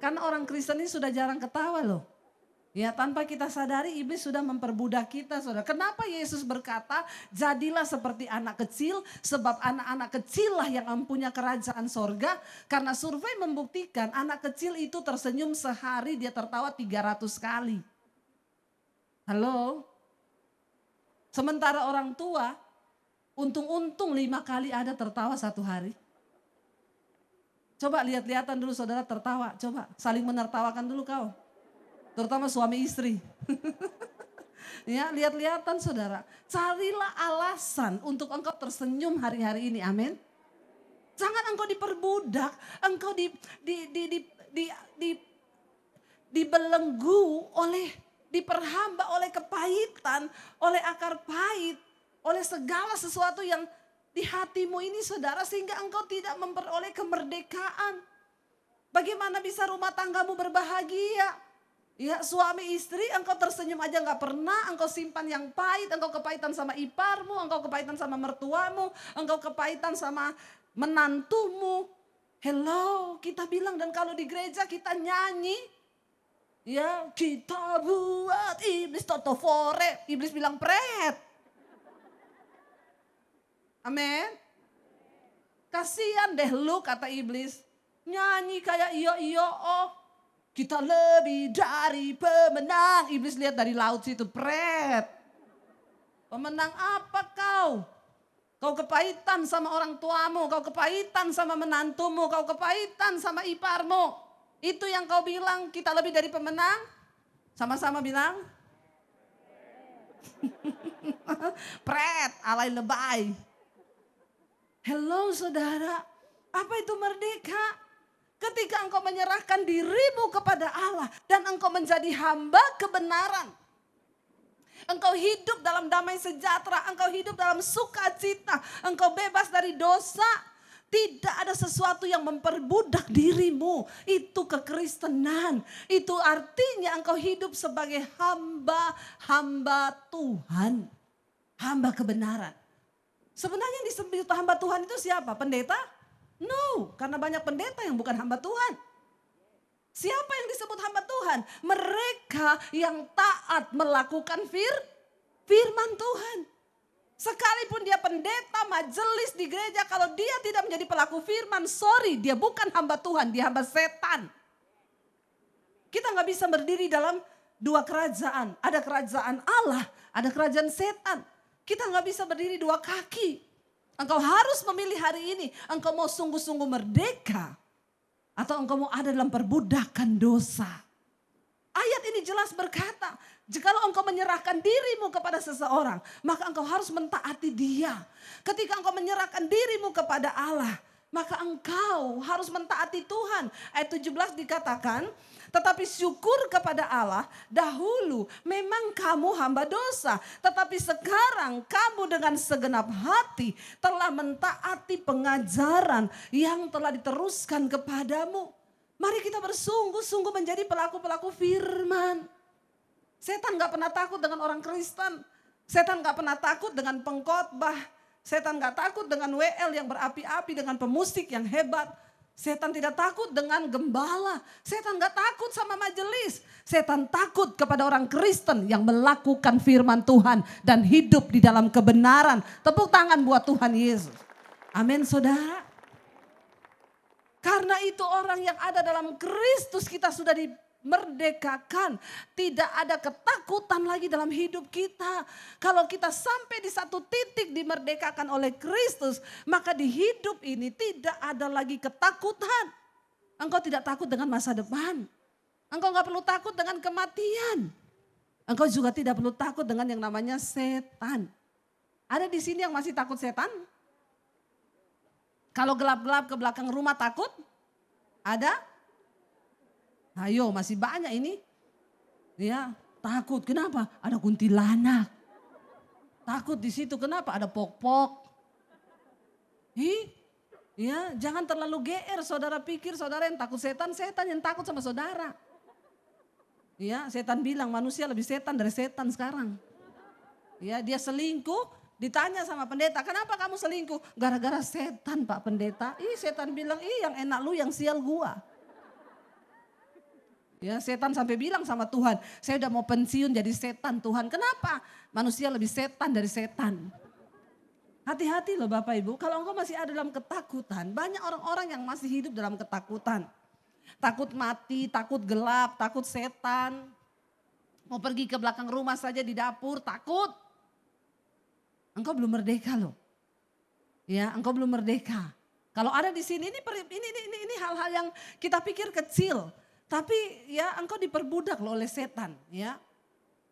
Kan orang Kristen ini sudah jarang ketawa loh. Ya tanpa kita sadari iblis sudah memperbudak kita saudara. Kenapa Yesus berkata jadilah seperti anak kecil. Sebab anak-anak kecil lah yang mempunyai kerajaan sorga. Karena survei membuktikan anak kecil itu tersenyum sehari dia tertawa 300 kali. Halo? Sementara orang tua untung-untung 5 kali ada tertawa 1 hari. Coba lihat-lihatan dulu saudara tertawa, coba saling menertawakan dulu kau. Terutama suami istri. Ya, lihat-lihatan saudara. Carilah alasan untuk engkau tersenyum hari-hari ini, amin. Jangan engkau diperbudak, engkau dibelenggu oleh, diperhamba oleh kepahitan, oleh akar pahit, oleh segala sesuatu yang di hatimu ini saudara, sehingga engkau tidak memperoleh kemerdekaan. Bagaimana bisa rumah tanggamu berbahagia? Ya, suami istri engkau tersenyum aja gak pernah, engkau simpan yang pahit, engkau kepahitan sama iparmu, engkau kepahitan sama mertuamu, engkau kepahitan sama menantumu. Hello, kita bilang, dan kalau di gereja kita nyanyi, ya kita buat iblis totofore, iblis bilang pret. Amin. Kasihan deh lu, kata iblis, nyanyi kayak iyo oh. Kita lebih dari pemenang. Iblis lihat dari laut situ, pret. Pemenang apa kau? Kau kepahitan sama orang tuamu, kau kepahitan sama menantumu, kau kepahitan sama iparmu. Itu yang kau bilang kita lebih dari pemenang? Sama-sama bilang. Pret, alay lebay. Hello saudara, apa itu merdeka? Ketika engkau menyerahkan dirimu kepada Allah dan engkau menjadi hamba kebenaran. Engkau hidup dalam damai sejahtera, engkau hidup dalam sukacita, engkau bebas dari dosa. Tidak ada sesuatu yang memperbudak dirimu. Itu kekristenan. Itu artinya engkau hidup sebagai hamba Tuhan. Hamba kebenaran. Sebenarnya yang disebut hamba Tuhan itu siapa? Pendeta? No, karena banyak pendeta yang bukan hamba Tuhan. Siapa yang disebut hamba Tuhan? Mereka yang taat melakukan firman Tuhan. Sekalipun dia pendeta, majelis di gereja, kalau dia tidak menjadi pelaku firman, sorry, dia bukan hamba Tuhan, dia hamba setan. Kita gak bisa berdiri dalam dua kerajaan. Ada kerajaan Allah, ada kerajaan setan. Kita gak bisa berdiri dua kaki. Engkau harus memilih hari ini, engkau mau sungguh-sungguh merdeka atau engkau mau ada dalam perbudakan dosa. Ayat ini jelas berkata, jikalau engkau menyerahkan dirimu kepada seseorang, maka engkau harus mentaati dia. Ketika engkau menyerahkan dirimu kepada Allah, maka engkau harus mentaati Tuhan. Ayat 17 dikatakan, tetapi syukur kepada Allah, dahulu memang kamu hamba dosa, tetapi sekarang kamu dengan segenap hati telah mentaati pengajaran yang telah diteruskan kepadamu. Mari kita bersungguh-sungguh menjadi pelaku-pelaku firman. Setan gak pernah takut dengan orang Kristen. Setan gak pernah takut dengan pengkhotbah. Setan gak takut dengan WL yang berapi-api, dengan pemusik yang hebat. Setan tidak takut dengan gembala. Setan gak takut sama majelis. Setan takut kepada orang Kristen yang melakukan firman Tuhan dan hidup di dalam kebenaran. Tepuk tangan buat Tuhan Yesus. Amin saudara. Karena itu orang yang ada dalam Kristus kita sudah dimerdekakan. Tidak ada ketakutan lagi dalam hidup kita. Kalau kita sampai di satu titik dimerdekakan oleh Kristus, maka di hidup ini tidak ada lagi ketakutan. Engkau tidak takut dengan masa depan. Engkau gak perlu takut dengan kematian. Engkau juga tidak perlu takut dengan yang namanya setan. Ada di sini yang masih takut setan? Kalau gelap-gelap ke belakang rumah takut? Ada? Ayo masih banyak ini. Ya, takut. Kenapa? Ada kuntilanak. Takut di situ. Kenapa? Ada pok-pok. Ya, jangan terlalu GR. Saudara pikir saudara yang takut setan, setan yang takut sama saudara. Ya, setan bilang manusia lebih setan dari setan sekarang. Ya, dia selingkuh, ditanya sama pendeta, kenapa kamu selingkuh? Gara-gara setan Pak Pendeta. Setan bilang, yang enak lu yang sial gua. Ya, setan sampai bilang sama Tuhan, saya udah mau pensiun jadi setan Tuhan. Kenapa? Manusia lebih setan dari setan. Hati-hati loh Bapak Ibu, kalau engkau masih ada dalam ketakutan, banyak orang-orang yang masih hidup dalam ketakutan. Takut mati, takut gelap, takut setan. Mau pergi ke belakang rumah saja di dapur, takut. Engkau belum merdeka loh. Ya, engkau belum merdeka. Kalau ada di sini ini hal-hal yang kita pikir kecil. Tapi ya engkau diperbudak loh oleh setan ya.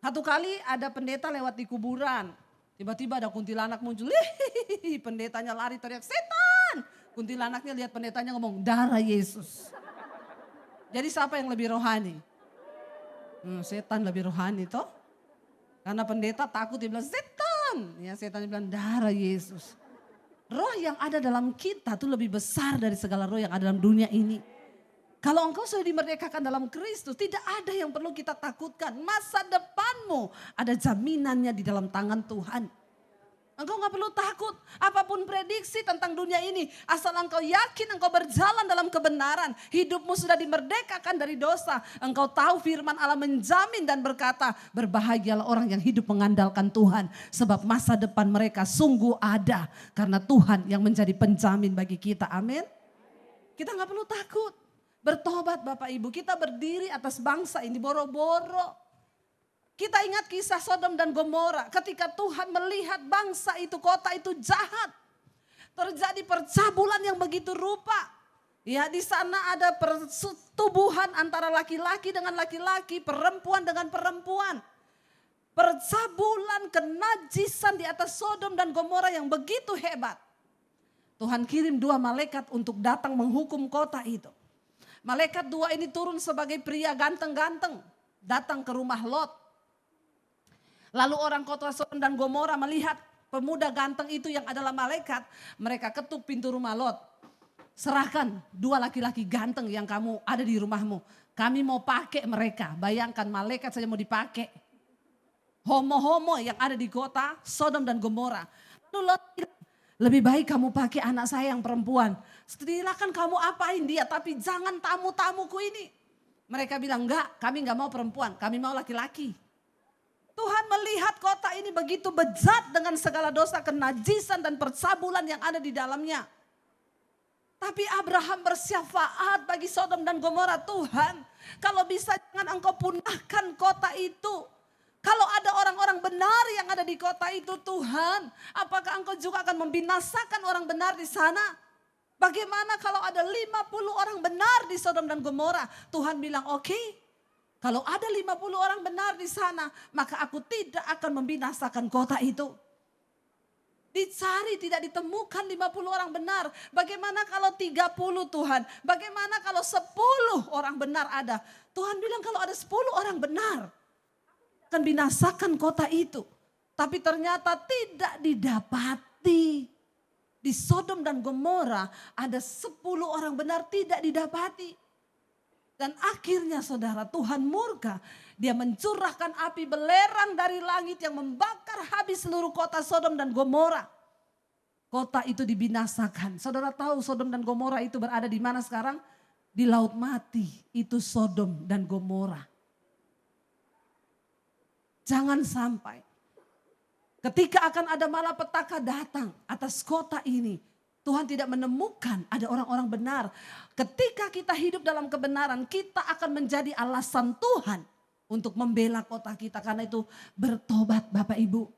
Satu kali ada pendeta lewat di kuburan. Tiba-tiba ada kuntilanak muncul. Pendetanya lari teriak setan. Kuntilanaknya lihat pendetanya ngomong darah Yesus. Jadi siapa yang lebih rohani? Setan lebih rohani toh. Karena pendeta takut, dia bilang setan. Ya, setan bilang darah Yesus. Roh yang ada dalam kita tuh lebih besar dari segala roh yang ada dalam dunia ini. Kalau engkau sudah dimerdekakan dalam Kristus, tidak ada yang perlu kita takutkan. Masa depanmu ada jaminannya di dalam tangan Tuhan. Engkau gak perlu takut apapun prediksi tentang dunia ini. Asal engkau yakin engkau berjalan dalam kebenaran. Hidupmu sudah dimerdekakan dari dosa. Engkau tahu firman Allah menjamin dan berkata, berbahagialah orang yang hidup mengandalkan Tuhan. Sebab masa depan mereka sungguh ada. Karena Tuhan yang menjadi penjamin bagi kita. Amin. Kita gak perlu takut. Bertobat Bapak Ibu, kita berdiri atas bangsa ini boro-boro. Kita ingat kisah Sodom dan Gomora ketika Tuhan melihat bangsa itu, kota itu jahat. Terjadi percabulan yang begitu rupa. Ya, di sana ada persetubuhan antara laki-laki dengan laki-laki, perempuan dengan perempuan. Percabulan, kenajisan di atas Sodom dan Gomora yang begitu hebat. Tuhan kirim 2 malaikat untuk datang menghukum kota itu. Malaikat 2 ini turun sebagai pria ganteng-ganteng, datang ke rumah Lot. Lalu orang kota Sodom dan Gomora melihat pemuda ganteng itu yang adalah malaikat. Mereka ketuk pintu rumah Lot. Serahkan 2 laki-laki ganteng yang kamu ada di rumahmu. Kami mau pakai mereka. Bayangkan malaikat saja mau dipakai. Homo-homo yang ada di kota Sodom dan Gomora. Lalu Lot bilang, lebih baik kamu pakai anak saya yang perempuan. Silakan kamu apain dia, tapi jangan tamu-tamuku ini. Mereka bilang, enggak, kami enggak mau perempuan, kami mau laki-laki. Tuhan melihat kota ini begitu bejat dengan segala dosa, kenajisan dan percabulan yang ada di dalamnya. Tapi Abraham bersyafaat bagi Sodom dan Gomora, Tuhan kalau bisa jangan engkau punahkan kota itu. Kalau ada orang-orang benar yang ada di kota itu Tuhan, apakah engkau juga akan membinasakan orang benar di sana? Bagaimana kalau ada 50 orang benar di Sodom dan Gomora? Tuhan bilang oke. Kalau ada 50 orang benar di sana, maka aku tidak akan membinasakan kota itu. Dicari tidak ditemukan 50 orang benar. Bagaimana kalau 30 Tuhan? Bagaimana kalau 10 orang benar ada? Tuhan bilang kalau ada 10 orang benar, akan binasakan kota itu. Tapi ternyata tidak didapati. Di Sodom dan Gomora ada 10 orang benar tidak didapati. Dan akhirnya saudara, Tuhan murka. Dia mencurahkan api belerang dari langit yang membakar habis seluruh kota Sodom dan Gomora. Kota itu dibinasakan. Saudara tahu Sodom dan Gomora itu berada di mana sekarang? Di Laut Mati. Itu Sodom dan Gomora. Jangan sampai ketika akan ada malapetaka datang atas kota ini, Tuhan tidak menemukan ada orang-orang benar. Ketika kita hidup dalam kebenaran, kita akan menjadi alasan Tuhan untuk membela kota kita. Karena itu bertobat Bapak Ibu.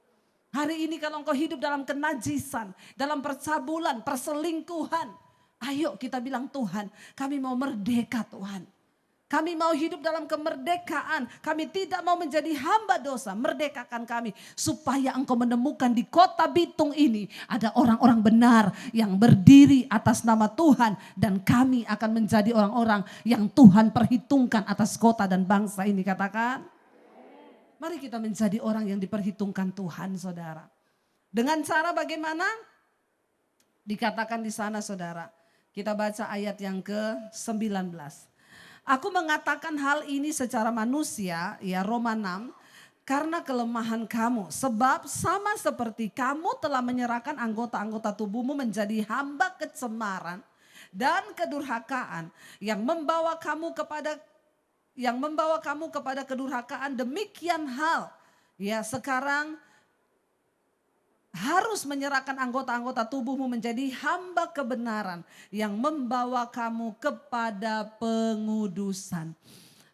Hari ini kalau engkau hidup dalam kenajisan, dalam percabulan, perselingkuhan. Ayo kita bilang Tuhan, kami mau merdeka Tuhan. Kami mau hidup dalam kemerdekaan. Kami tidak mau menjadi hamba dosa. Merdekakan kami. Supaya engkau menemukan di kota Bitung ini. Ada orang-orang benar yang berdiri atas nama Tuhan. Dan kami akan menjadi orang-orang yang Tuhan perhitungkan atas kota dan bangsa ini. Katakan. Mari kita menjadi orang yang diperhitungkan Tuhan saudara. Dengan cara bagaimana? Dikatakan di sana saudara. Kita baca ayat yang ke-19. Aku mengatakan hal ini secara manusia, ya Roma 6, karena kelemahan kamu. Sebab sama seperti kamu telah menyerahkan anggota-anggota tubuhmu menjadi hamba kecemaran dan kedurhakaan yang membawa kamu kepada kedurhakaan, demikian hal. Ya sekarang harus menyerahkan anggota-anggota tubuhmu menjadi hamba kebenaran yang membawa kamu kepada pengudusan.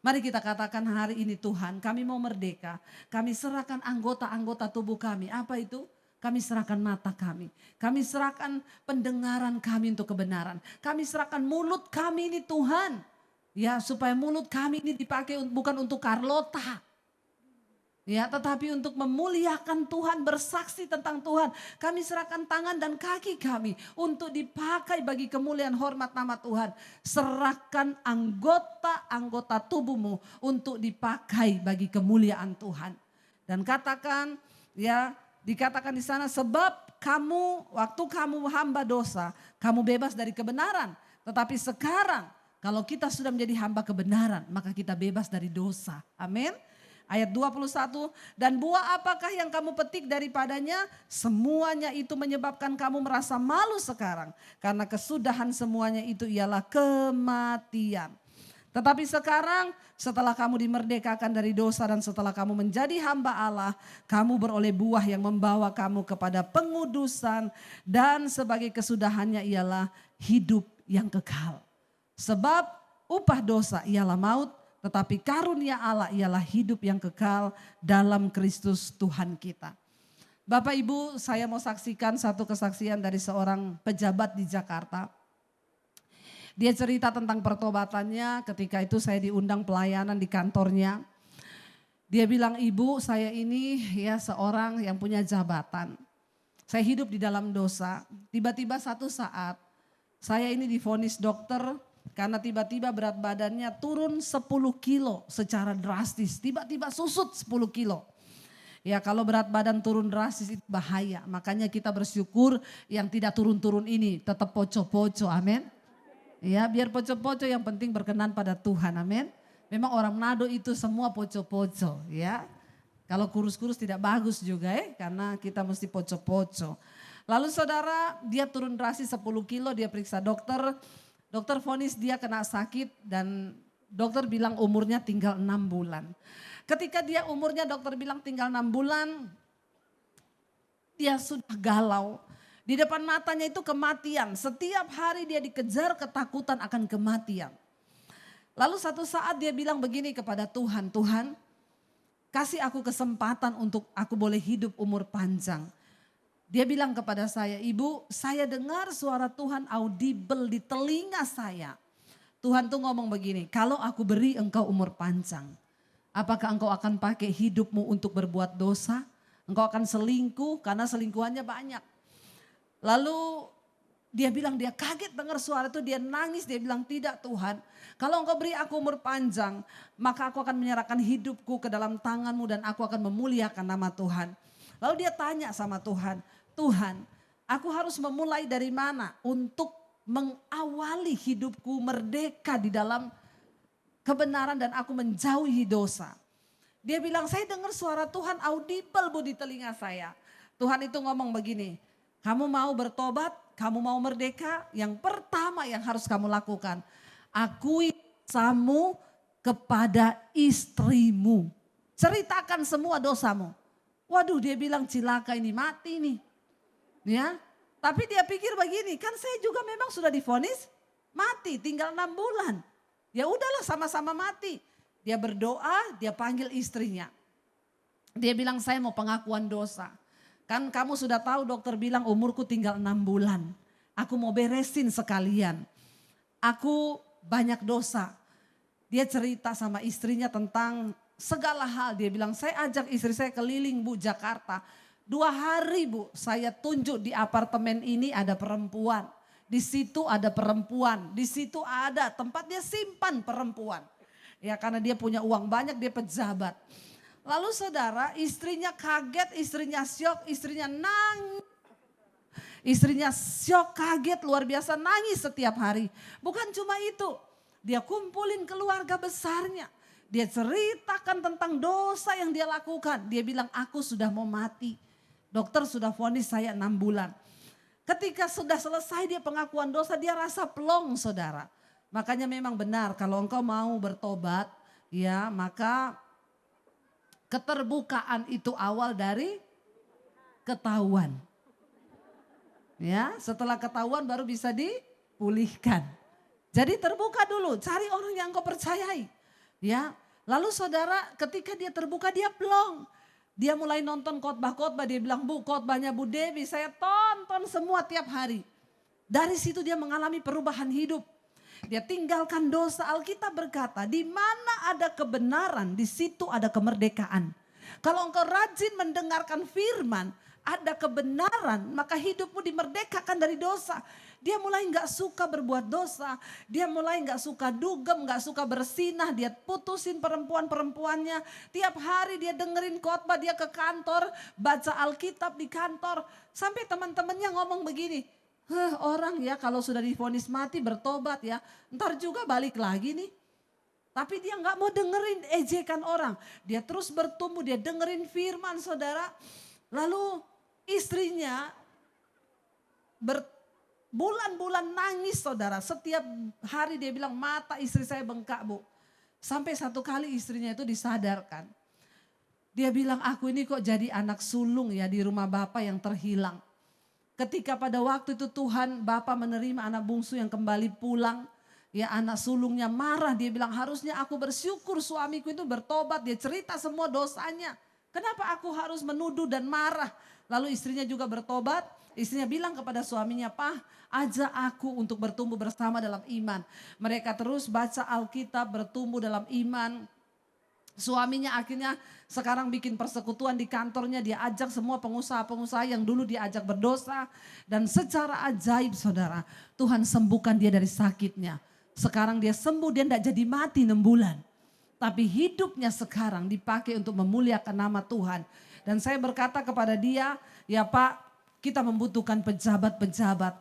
Mari kita katakan hari ini Tuhan, kami mau merdeka. Kami serahkan anggota-anggota tubuh kami. Apa itu? Kami serahkan mata kami. Kami serahkan pendengaran kami untuk kebenaran. Kami serahkan mulut kami ini Tuhan. Ya supaya mulut kami ini dipakai bukan untuk Carlota. Ya, tetapi untuk memuliakan Tuhan, bersaksi tentang Tuhan, kami serahkan tangan dan kaki kami untuk dipakai bagi kemuliaan hormat nama Tuhan. Serahkan anggota-anggota tubuhmu untuk dipakai bagi kemuliaan Tuhan. Dan katakan, ya, dikatakan di sana, sebab kamu, waktu kamu hamba dosa, kamu bebas dari kebenaran. Tetapi sekarang, kalau kita sudah menjadi hamba kebenaran, maka kita bebas dari dosa. Amin. Ayat 21, dan buah apakah yang kamu petik daripadanya? Semuanya itu menyebabkan kamu merasa malu sekarang. Karena kesudahan semuanya itu ialah kematian. Tetapi sekarang setelah kamu dimerdekakan dari dosa dan setelah kamu menjadi hamba Allah, kamu beroleh buah yang membawa kamu kepada pengudusan dan sebagai kesudahannya ialah hidup yang kekal. Sebab upah dosa ialah maut, tetapi karunia Allah ialah hidup yang kekal dalam Kristus Tuhan kita. Bapak Ibu, saya mau saksikan satu kesaksian dari seorang pejabat di Jakarta. Dia cerita tentang pertobatannya, ketika itu saya diundang pelayanan di kantornya. Dia bilang, ibu saya ini ya seorang yang punya jabatan. Saya hidup di dalam dosa, tiba-tiba satu saat saya ini divonis dokter, karena tiba-tiba berat badannya turun 10 kilo secara drastis. Tiba-tiba susut 10 kilo. Ya kalau berat badan turun drastis itu bahaya. Makanya kita bersyukur yang tidak turun-turun ini tetap poco-poco, amin. Ya biar poco-poco yang penting berkenan pada Tuhan, amin. Memang orang Manado itu semua poco-poco ya. Kalau kurus-kurus tidak bagus juga karena kita mesti poco-poco. Lalu saudara dia turun drastis 10 kilo, dia periksa dokter. Dokter vonis dia kena sakit dan dokter bilang umurnya tinggal 6 bulan. Ketika dia umurnya dokter bilang tinggal 6 bulan, dia sudah galau. Di depan matanya itu kematian. Setiap hari dia dikejar ketakutan akan kematian. Lalu satu saat dia bilang begini kepada Tuhan, Tuhan kasih aku kesempatan untuk aku boleh hidup umur panjang. Dia bilang kepada saya, ibu saya dengar suara Tuhan audible di telinga saya. Tuhan tuh ngomong begini, kalau aku beri engkau umur panjang, apakah engkau akan pakai hidupmu untuk berbuat dosa? Engkau akan selingkuh karena selingkuhannya banyak. Lalu dia bilang dia kaget dengar suara itu, dia nangis, dia bilang tidak Tuhan. Kalau engkau beri aku umur panjang, maka aku akan menyerahkan hidupku ke dalam tanganmu dan aku akan memuliakan nama Tuhan. Lalu dia tanya sama Tuhan, Tuhan, aku harus memulai dari mana untuk mengawali hidupku merdeka di dalam kebenaran dan aku menjauhi dosa. Dia bilang, saya dengar suara Tuhan audible bu di telinga saya. Tuhan itu ngomong begini, kamu mau bertobat, kamu mau merdeka, yang pertama yang harus kamu lakukan, akui dosamu kepada istrimu. Ceritakan semua dosamu. Waduh dia bilang cilaka ini mati nih. Ya, tapi dia pikir begini, kan saya juga memang sudah divonis mati, tinggal 6 bulan. Ya udahlah sama-sama mati. Dia berdoa, dia panggil istrinya. Dia bilang saya mau pengakuan dosa. Kan kamu sudah tahu dokter bilang umurku tinggal 6 bulan. Aku mau beresin sekalian. Aku banyak dosa. Dia cerita sama istrinya tentang segala hal. Dia bilang saya ajak istri saya keliling bu Jakarta. 2 hari bu saya tunjuk di apartemen ini ada perempuan. Di situ ada perempuan. Di situ ada tempat dia simpan perempuan. Ya karena dia punya uang banyak, dia pejabat. Lalu saudara istrinya kaget, istrinya syok, istrinya nangis. Istrinya syok, kaget, luar biasa nangis setiap hari. Bukan cuma itu, dia kumpulin keluarga besarnya. Dia ceritakan tentang dosa yang dia lakukan. Dia bilang aku sudah mau mati. Dokter sudah vonis saya 6 bulan. Ketika sudah selesai dia pengakuan dosa dia rasa plong saudara. Makanya memang benar kalau engkau mau bertobat ya maka keterbukaan itu awal dari ketahuan. Ya, setelah ketahuan baru bisa dipulihkan. Jadi terbuka dulu, cari orang yang kau percayai. Ya, lalu saudara ketika dia terbuka dia plong. Dia mulai nonton khotbah-khotbah, dia bilang bu khotbahnya Bu Dewi saya tonton semua tiap hari. Dari situ dia mengalami perubahan hidup. Dia tinggalkan dosa. Alkitab berkata di mana ada kebenaran di situ ada kemerdekaan. Kalau engkau rajin mendengarkan firman, ada kebenaran, maka hidupmu dimerdekakan dari dosa. Dia mulai gak suka berbuat dosa, dia mulai gak suka dugem, gak suka bersinah, dia putusin perempuan-perempuannya. Tiap hari dia dengerin khotbah, dia ke kantor, baca Alkitab di kantor. Sampai teman-temannya ngomong begini, orang ya kalau sudah divonis mati bertobat ya, ntar juga balik lagi nih. Tapi dia gak mau dengerin ejekan orang, dia terus bertumbuh, dia dengerin firman saudara. Lalu istrinya berbulan-bulan nangis saudara. Setiap hari dia bilang mata istri saya bengkak bu. Sampai satu kali istrinya itu disadarkan. Dia bilang aku ini kok jadi anak sulung ya di rumah bapak yang terhilang. Ketika pada waktu itu Tuhan bapak menerima anak bungsu yang kembali pulang. Ya anak sulungnya marah, dia bilang harusnya aku bersyukur suamiku itu bertobat. Dia cerita semua dosanya. Kenapa aku harus menuduh dan marah? Lalu istrinya juga bertobat, istrinya bilang kepada suaminya, "Pak, ajak aku untuk bertumbuh bersama dalam iman." Mereka terus baca Alkitab, bertumbuh dalam iman. Suaminya akhirnya sekarang bikin persekutuan di kantornya, dia ajak semua pengusaha-pengusaha yang dulu diajak berdosa. Dan secara ajaib saudara, Tuhan sembuhkan dia dari sakitnya. Sekarang dia sembuh, dia tidak jadi mati 6 bulan. Tapi hidupnya sekarang dipakai untuk memuliakan nama Tuhan. Dan saya berkata kepada dia, ya Pak, kita membutuhkan pejabat-pejabat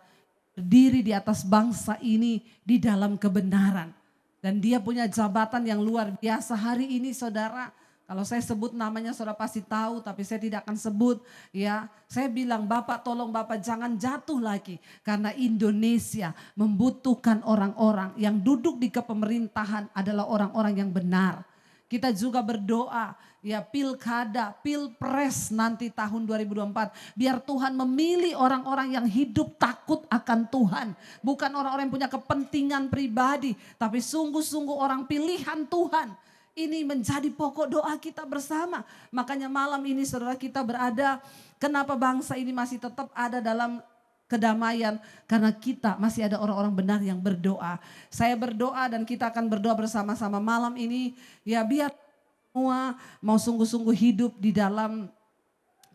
berdiri di atas bangsa ini di dalam kebenaran. Dan dia punya jabatan yang luar biasa hari ini saudara. Kalau saya sebut namanya saudara pasti tahu, tapi saya tidak akan sebut. Ya, saya bilang Bapak tolong Bapak jangan jatuh lagi. Karena Indonesia membutuhkan orang-orang yang duduk di kepemerintahan adalah orang-orang yang benar. Kita juga berdoa ya pilkada, pilpres nanti tahun 2024. Biar Tuhan memilih orang-orang yang hidup takut akan Tuhan. Bukan orang-orang yang punya kepentingan pribadi. Tapi sungguh-sungguh orang pilihan Tuhan. Ini menjadi pokok doa kita bersama. Makanya malam ini saudara kita berada. Kenapa bangsa ini masih tetap ada dalam kedamaian, karena kita masih ada orang-orang benar yang berdoa. Saya berdoa dan kita akan berdoa bersama-sama malam ini. Ya biar semua mau sungguh-sungguh hidup di dalam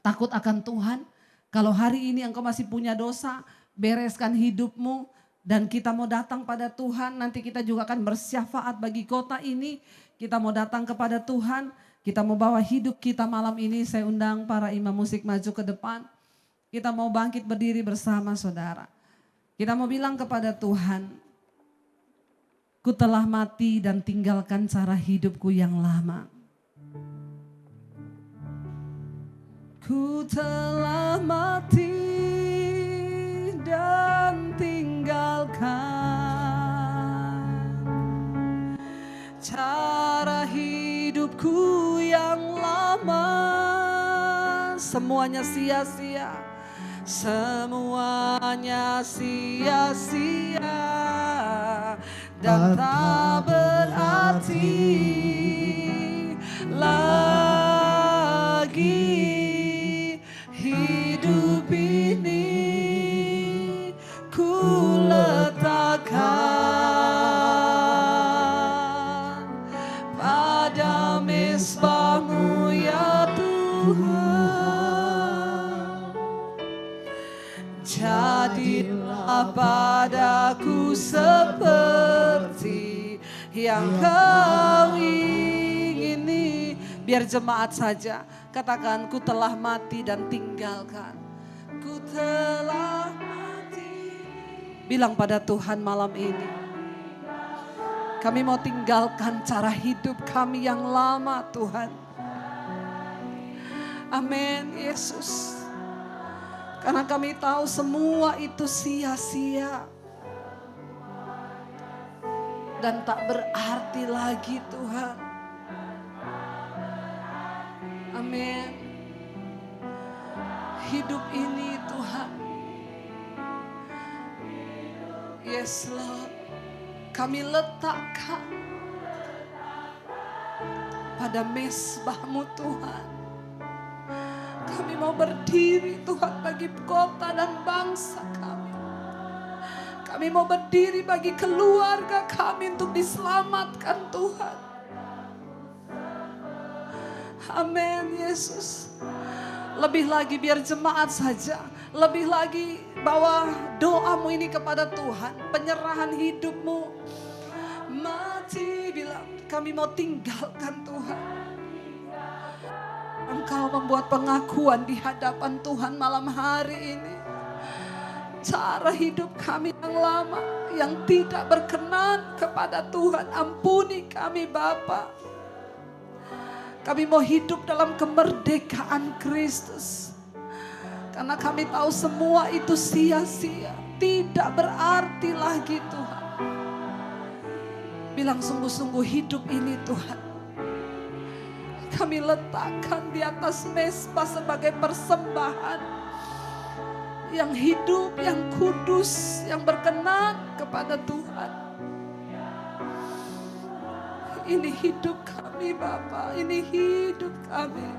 takut akan Tuhan. Kalau hari ini engkau masih punya dosa, bereskan hidupmu. Dan kita mau datang pada Tuhan, nanti kita juga akan bersyafaat bagi kota ini. Kita mau datang kepada Tuhan, kita mau bawa hidup kita malam ini. Saya undang para imam musik maju ke depan. Kita mau bangkit berdiri bersama saudara. Kita mau bilang kepada Tuhan, ku telah mati dan tinggalkan cara hidupku yang lama. Ku telah mati dan tinggalkan cara hidupku yang lama. Semuanya sia-sia. Semuanya sia-sia dan tak berarti lagi hidup ini. Ku letakkan pada mezbah-Mu ya Tuhan. Jadilah padaku seperti yang Kau ingini. Biar jemaat saja katakan, ku telah mati dan tinggalkan. Ku telah mati. Bilang pada Tuhan malam ini, kami mau tinggalkan cara hidup kami yang lama Tuhan. Amin Yesus. Karena kami tahu semua itu sia-sia. Dan tak berarti lagi Tuhan. Amin. Hidup ini Tuhan. Yes Lord. Kami letakkan pada mezbah-Mu Tuhan. Kami mau berdiri Tuhan bagi kota dan bangsa kami. Kami mau berdiri bagi keluarga kami untuk diselamatkan Tuhan. Amin Yesus. Lebih lagi biar jemaat saja, lebih lagi bawa doamu ini kepada Tuhan, penyerahan hidupmu. Mati bilang, kami mau tinggalkan Tuhan. Engkau membuat pengakuan di hadapan Tuhan malam hari ini. Cara hidup kami yang lama, yang tidak berkenan kepada Tuhan, ampuni kami Bapa. Kami mau hidup dalam kemerdekaan Kristus. Karena kami tahu semua itu sia-sia, tidak berarti lagi Tuhan. Bilang sungguh-sungguh hidup ini Tuhan, kami letakkan di atas mezbah sebagai persembahan yang hidup, yang kudus, yang berkenan kepada Tuhan. Ini hidup kami Bapa, ini hidup kami.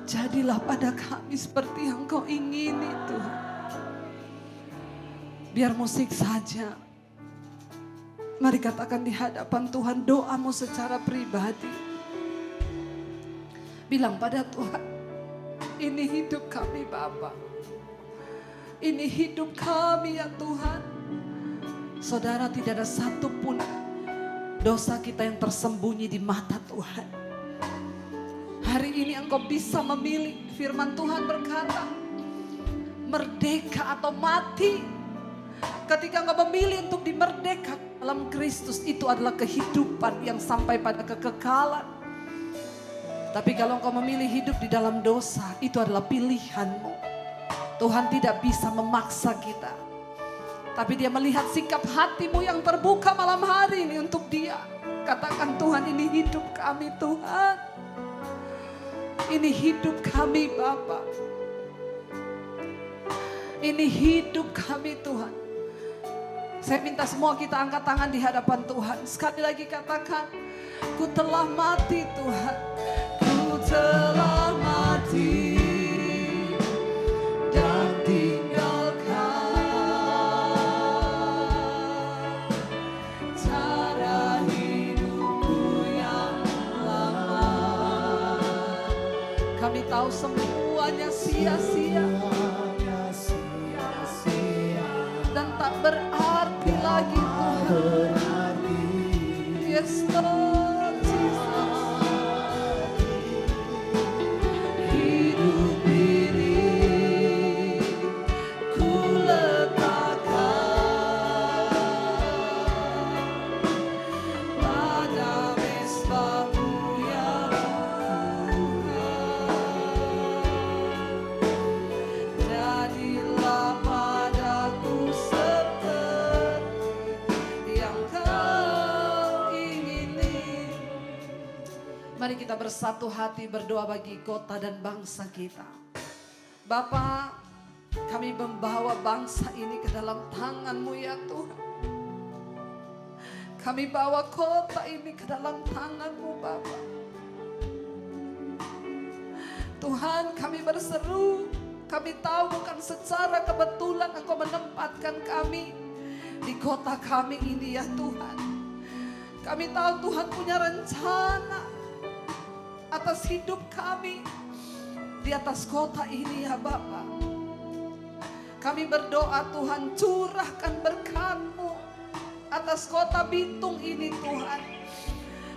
Jadilah pada kami seperti yang Kau ingini Tuhan. Biar musik saja. Mari katakan di hadapan Tuhan doamu secara pribadi. Bilang pada Tuhan, ini hidup kami Bapa. Ini hidup kami ya Tuhan. Saudara, tidak ada satupun dosa kita yang tersembunyi di mata Tuhan. Hari ini engkau bisa memilih. Firman Tuhan berkata, merdeka atau mati. Ketika engkau memilih untuk dimerdeka dalam Kristus, itu adalah kehidupan yang sampai pada kekekalan. Tapi kalau engkau memilih hidup di dalam dosa, itu adalah pilihanmu. Tuhan tidak bisa memaksa kita. Tapi Dia melihat sikap hatimu yang terbuka malam hari ini untuk Dia. Katakan, Tuhan, ini hidup kami Tuhan. Ini hidup kami Bapa. Ini hidup kami Tuhan. Saya minta semua kita angkat tangan di hadapan Tuhan. Sekali lagi katakan, ku telah mati Tuhan. Ku telah mati. Kami tahu semuanya sia-sia dan tak berarti lagi Tuhan. Yes Lord Jesus. Hidup ini ku letakkan pada mezbah-Mu ya Tuhan. Jadilah padaku seperti yang Kau ingini. Mari kita bersatu hati berdoa bagi kota dan bangsa kita. Bapa, kami membawa bangsa ini ke dalam tangan-Mu ya Tuhan. Kami bawa kota ini ke dalam tangan-Mu Bapa. Tuhan, kami berseru. Kami tahu bukan secara kebetulan Engkau menempatkan kami di kota kami ini ya Tuhan. Kami tahu Tuhan punya rencana atas hidup kami di atas kota ini ya Bapa. Kami berdoa Tuhan, curahkan berkat-Mu atas kota Bitung ini Tuhan.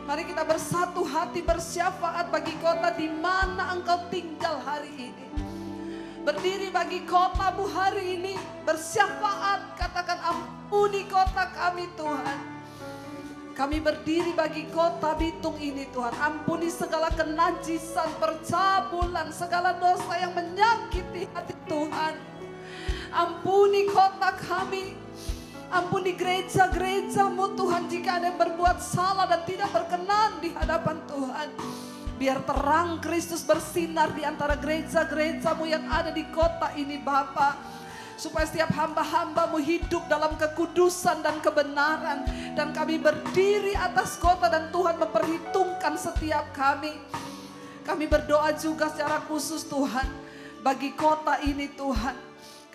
Mari kita bersatu hati bersyafaat bagi kota di mana Engkau tinggal hari ini. Berdiri bagi kota-Mu hari ini, bersyafaat, katakan ampuni kota kami Tuhan. Kami berdiri bagi kota Bitung ini Tuhan. Ampuni segala kenajisan, percabulan, segala dosa yang menyakiti hati Tuhan. Ampuni kota kami. Ampuni gereja-gereja-Mu Tuhan, jika ada yang berbuat salah dan tidak berkenan di hadapan Tuhan. Biar terang Kristus bersinar di antara gereja-gereja-Mu yang ada di kota ini Bapa. Supaya setiap hamba-hamba-Mu hidup dalam kekudusan dan kebenaran. Dan kami berdiri atas kota dan Tuhan memperhitungkan setiap kami. Kami berdoa juga secara khusus Tuhan, bagi kota ini Tuhan.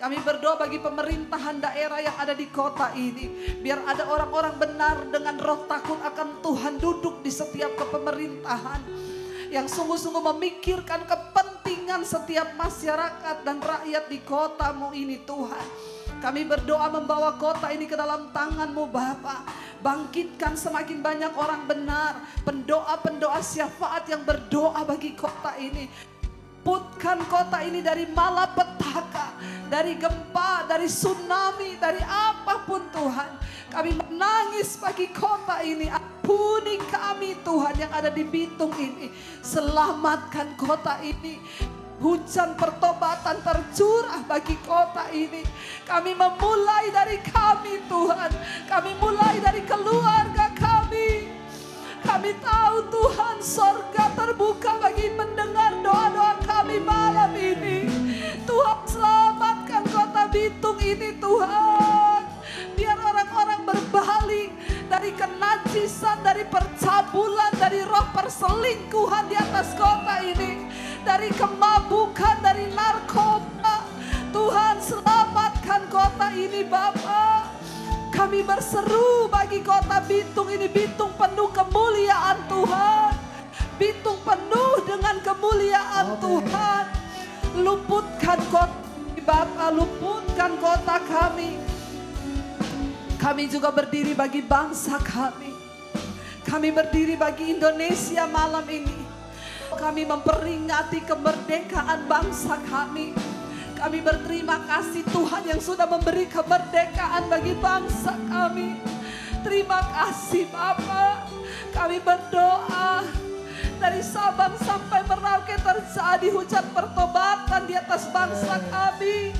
Kami berdoa bagi pemerintahan daerah yang ada di kota ini. Biar ada orang-orang benar dengan roh takut akan Tuhan duduk di setiap kepemerintahan. Yang sungguh-sungguh memikirkan kepentingan setiap masyarakat dan rakyat di kotamu ini Tuhan. Kami berdoa membawa kota ini ke dalam tangan-Mu Bapa. Bangkitkan semakin banyak orang benar. Pendoa-pendoa syafaat yang berdoa bagi kota ini. Putkan kota ini dari malapetaka, dari gempa, dari tsunami, dari apapun Tuhan. Kami menangis bagi kota ini. Ampuni kami Tuhan yang ada di Bitung ini. Selamatkan kota ini. Hujan pertobatan tercurah bagi kota ini. Kami memulai dari kami Tuhan. Kami mulai dari keluarga kami. Kami tahu Tuhan sorga terbuka bagi mendengar doa-doa kami malam ini. Tuhan selamatkan kota Bitung ini Tuhan. Biar orang-orang berbalik dari kenajisan, dari percabulan, dari roh perselingkuhan di atas kota ini. Dari kemabukan, dari narkoba. Tuhan selamatkan kota ini Bapa. Kami berseru bagi kota Bitung ini. Bitung penuh kemuliaan Tuhan. Bitung penuh dengan kemuliaan Tuhan. Luputkan kota Bapa, luputkan kota kami. Kami juga berdiri bagi bangsa kami. Kami berdiri bagi Indonesia malam ini. Kami memperingati kemerdekaan bangsa kami. Kami berterima kasih Tuhan yang sudah memberi kemerdekaan bagi bangsa kami. Terima kasih Bapa. Kami berdoa dari Sabang sampai Merauke terjadi hujan pertobatan di atas bangsa kami.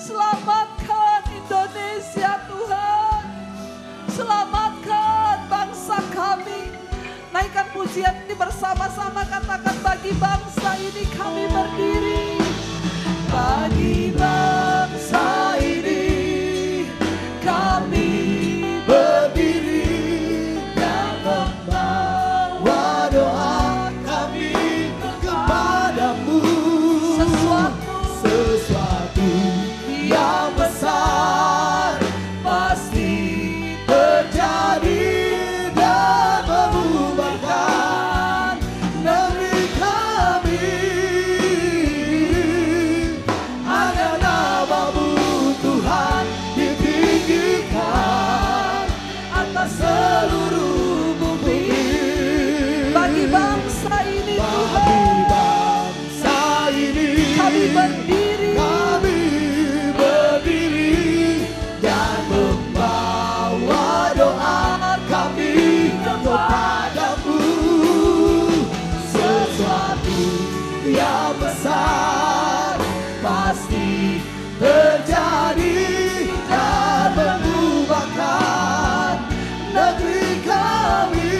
Selamatkan Indonesia Tuhan. Selamatkan bangsa kami. Naikkan pujian ini bersama-sama, katakan bagi bangsa ini kami berdiri. Bagi bangsa ini kami berdiri dan membawa doa kami kepadamu. Sesuatu yang besar pasti terjadi dan mengubahkan negeri kami. Seluruh bumi bagi bangsa ini Tuhan, bangsa ini kami berdiri dan membawa doa kami kepadamu. Sesuatu yang besar pasti terjadi dan mengubahkan negeri kami.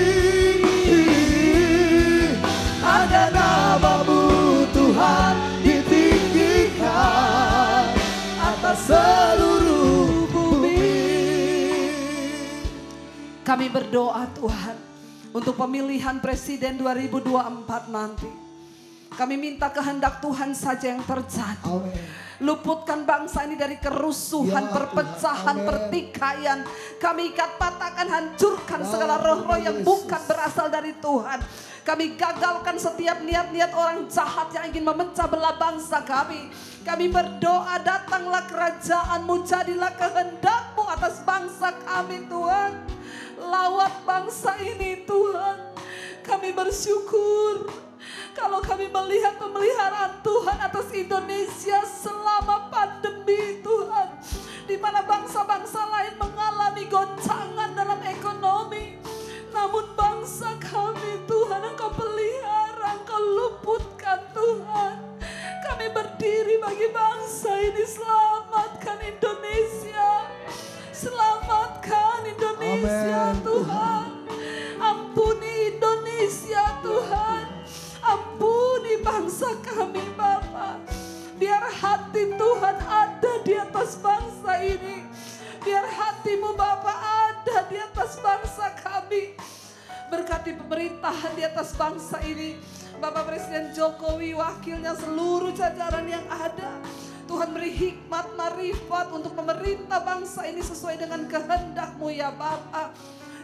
Agar nama-Mu Tuhan ditinggikan atas seluruh bumi. Kami berdoa Tuhan untuk pemilihan presiden 2024 nanti. Kami minta kehendak Tuhan saja yang terjadi. Amen. Luputkan bangsa ini dari kerusuhan, perpecahan, pertikaian. Kami ikat patahkan, hancurkan segala roh-roh yang bukan berasal dari Tuhan. Kami gagalkan setiap niat-niat orang jahat yang ingin memecah belah bangsa kami. Kami berdoa, datanglah kerajaan-Mu, jadilah kehendak-Mu atas bangsa kami Tuhan. Lawat bangsa ini Tuhan. Kami bersyukur kalau kami melihat pemeliharaan Tuhan atas Indonesia selama pandemi Tuhan. Di mana bangsa-bangsa lain mengalami goncangan dalam ekonomi. Namun bangsa kami Tuhan Engkau pelihara, Engkau luputkan Tuhan. Kami berdiri bagi bangsa ini. Selamatkan Indonesia. Selamatkan Indonesia. Amen. Tuhan. Ampuni Indonesia Tuhan. Ampuni bangsa kami Bapa. Biar hati Tuhan ada di atas bangsa ini. Biar hati-Mu Bapa ada di atas bangsa kami. Berkati pemerintahan di atas bangsa ini. Bapak Presiden Jokowi, wakilnya, seluruh jajaran yang ada. Tuhan beri hikmat, marifat untuk memerintah bangsa ini sesuai dengan kehendak-Mu ya Bapa.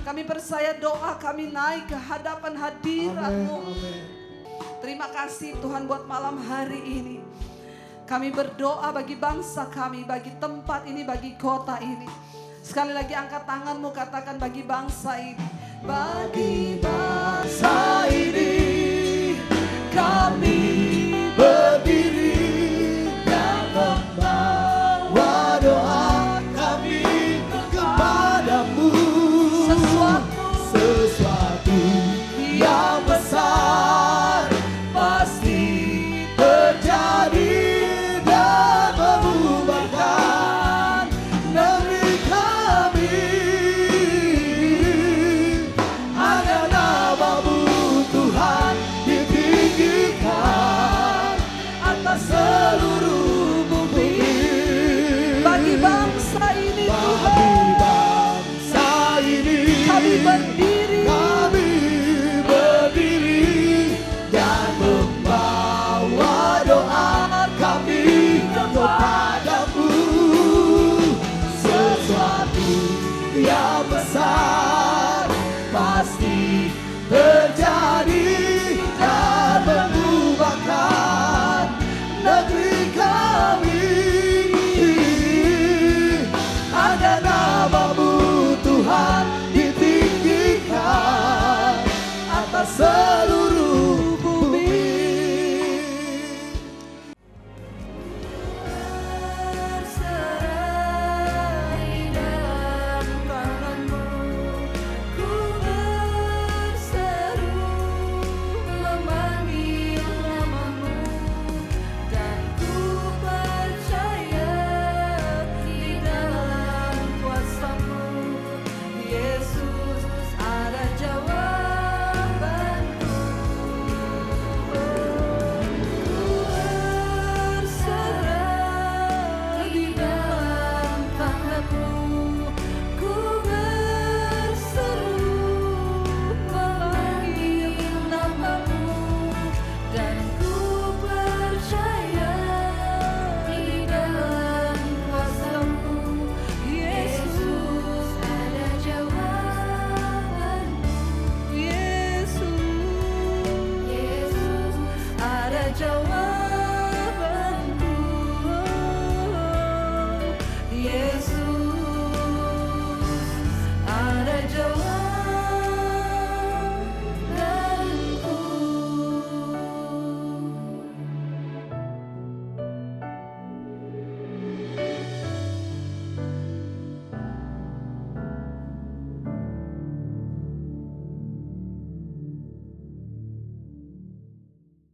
Kami percaya doa kami naik ke hadapan hadirat-Mu. Terima kasih Tuhan buat malam hari ini. Kami berdoa bagi bangsa kami, bagi tempat ini, bagi kota ini. Sekali lagi angkat tanganmu, katakan bagi bangsa ini. Bagi bangsa ini kami berdiri dan membawa doa kami kepadamu. Sesuatu yang besar pasti terjadi dan mengubahkan negeri kami. Agar nama-Mu Tuhan ditinggikan atas seluruh bumi. Bagi bangsa ini Tuhan, kami berdiri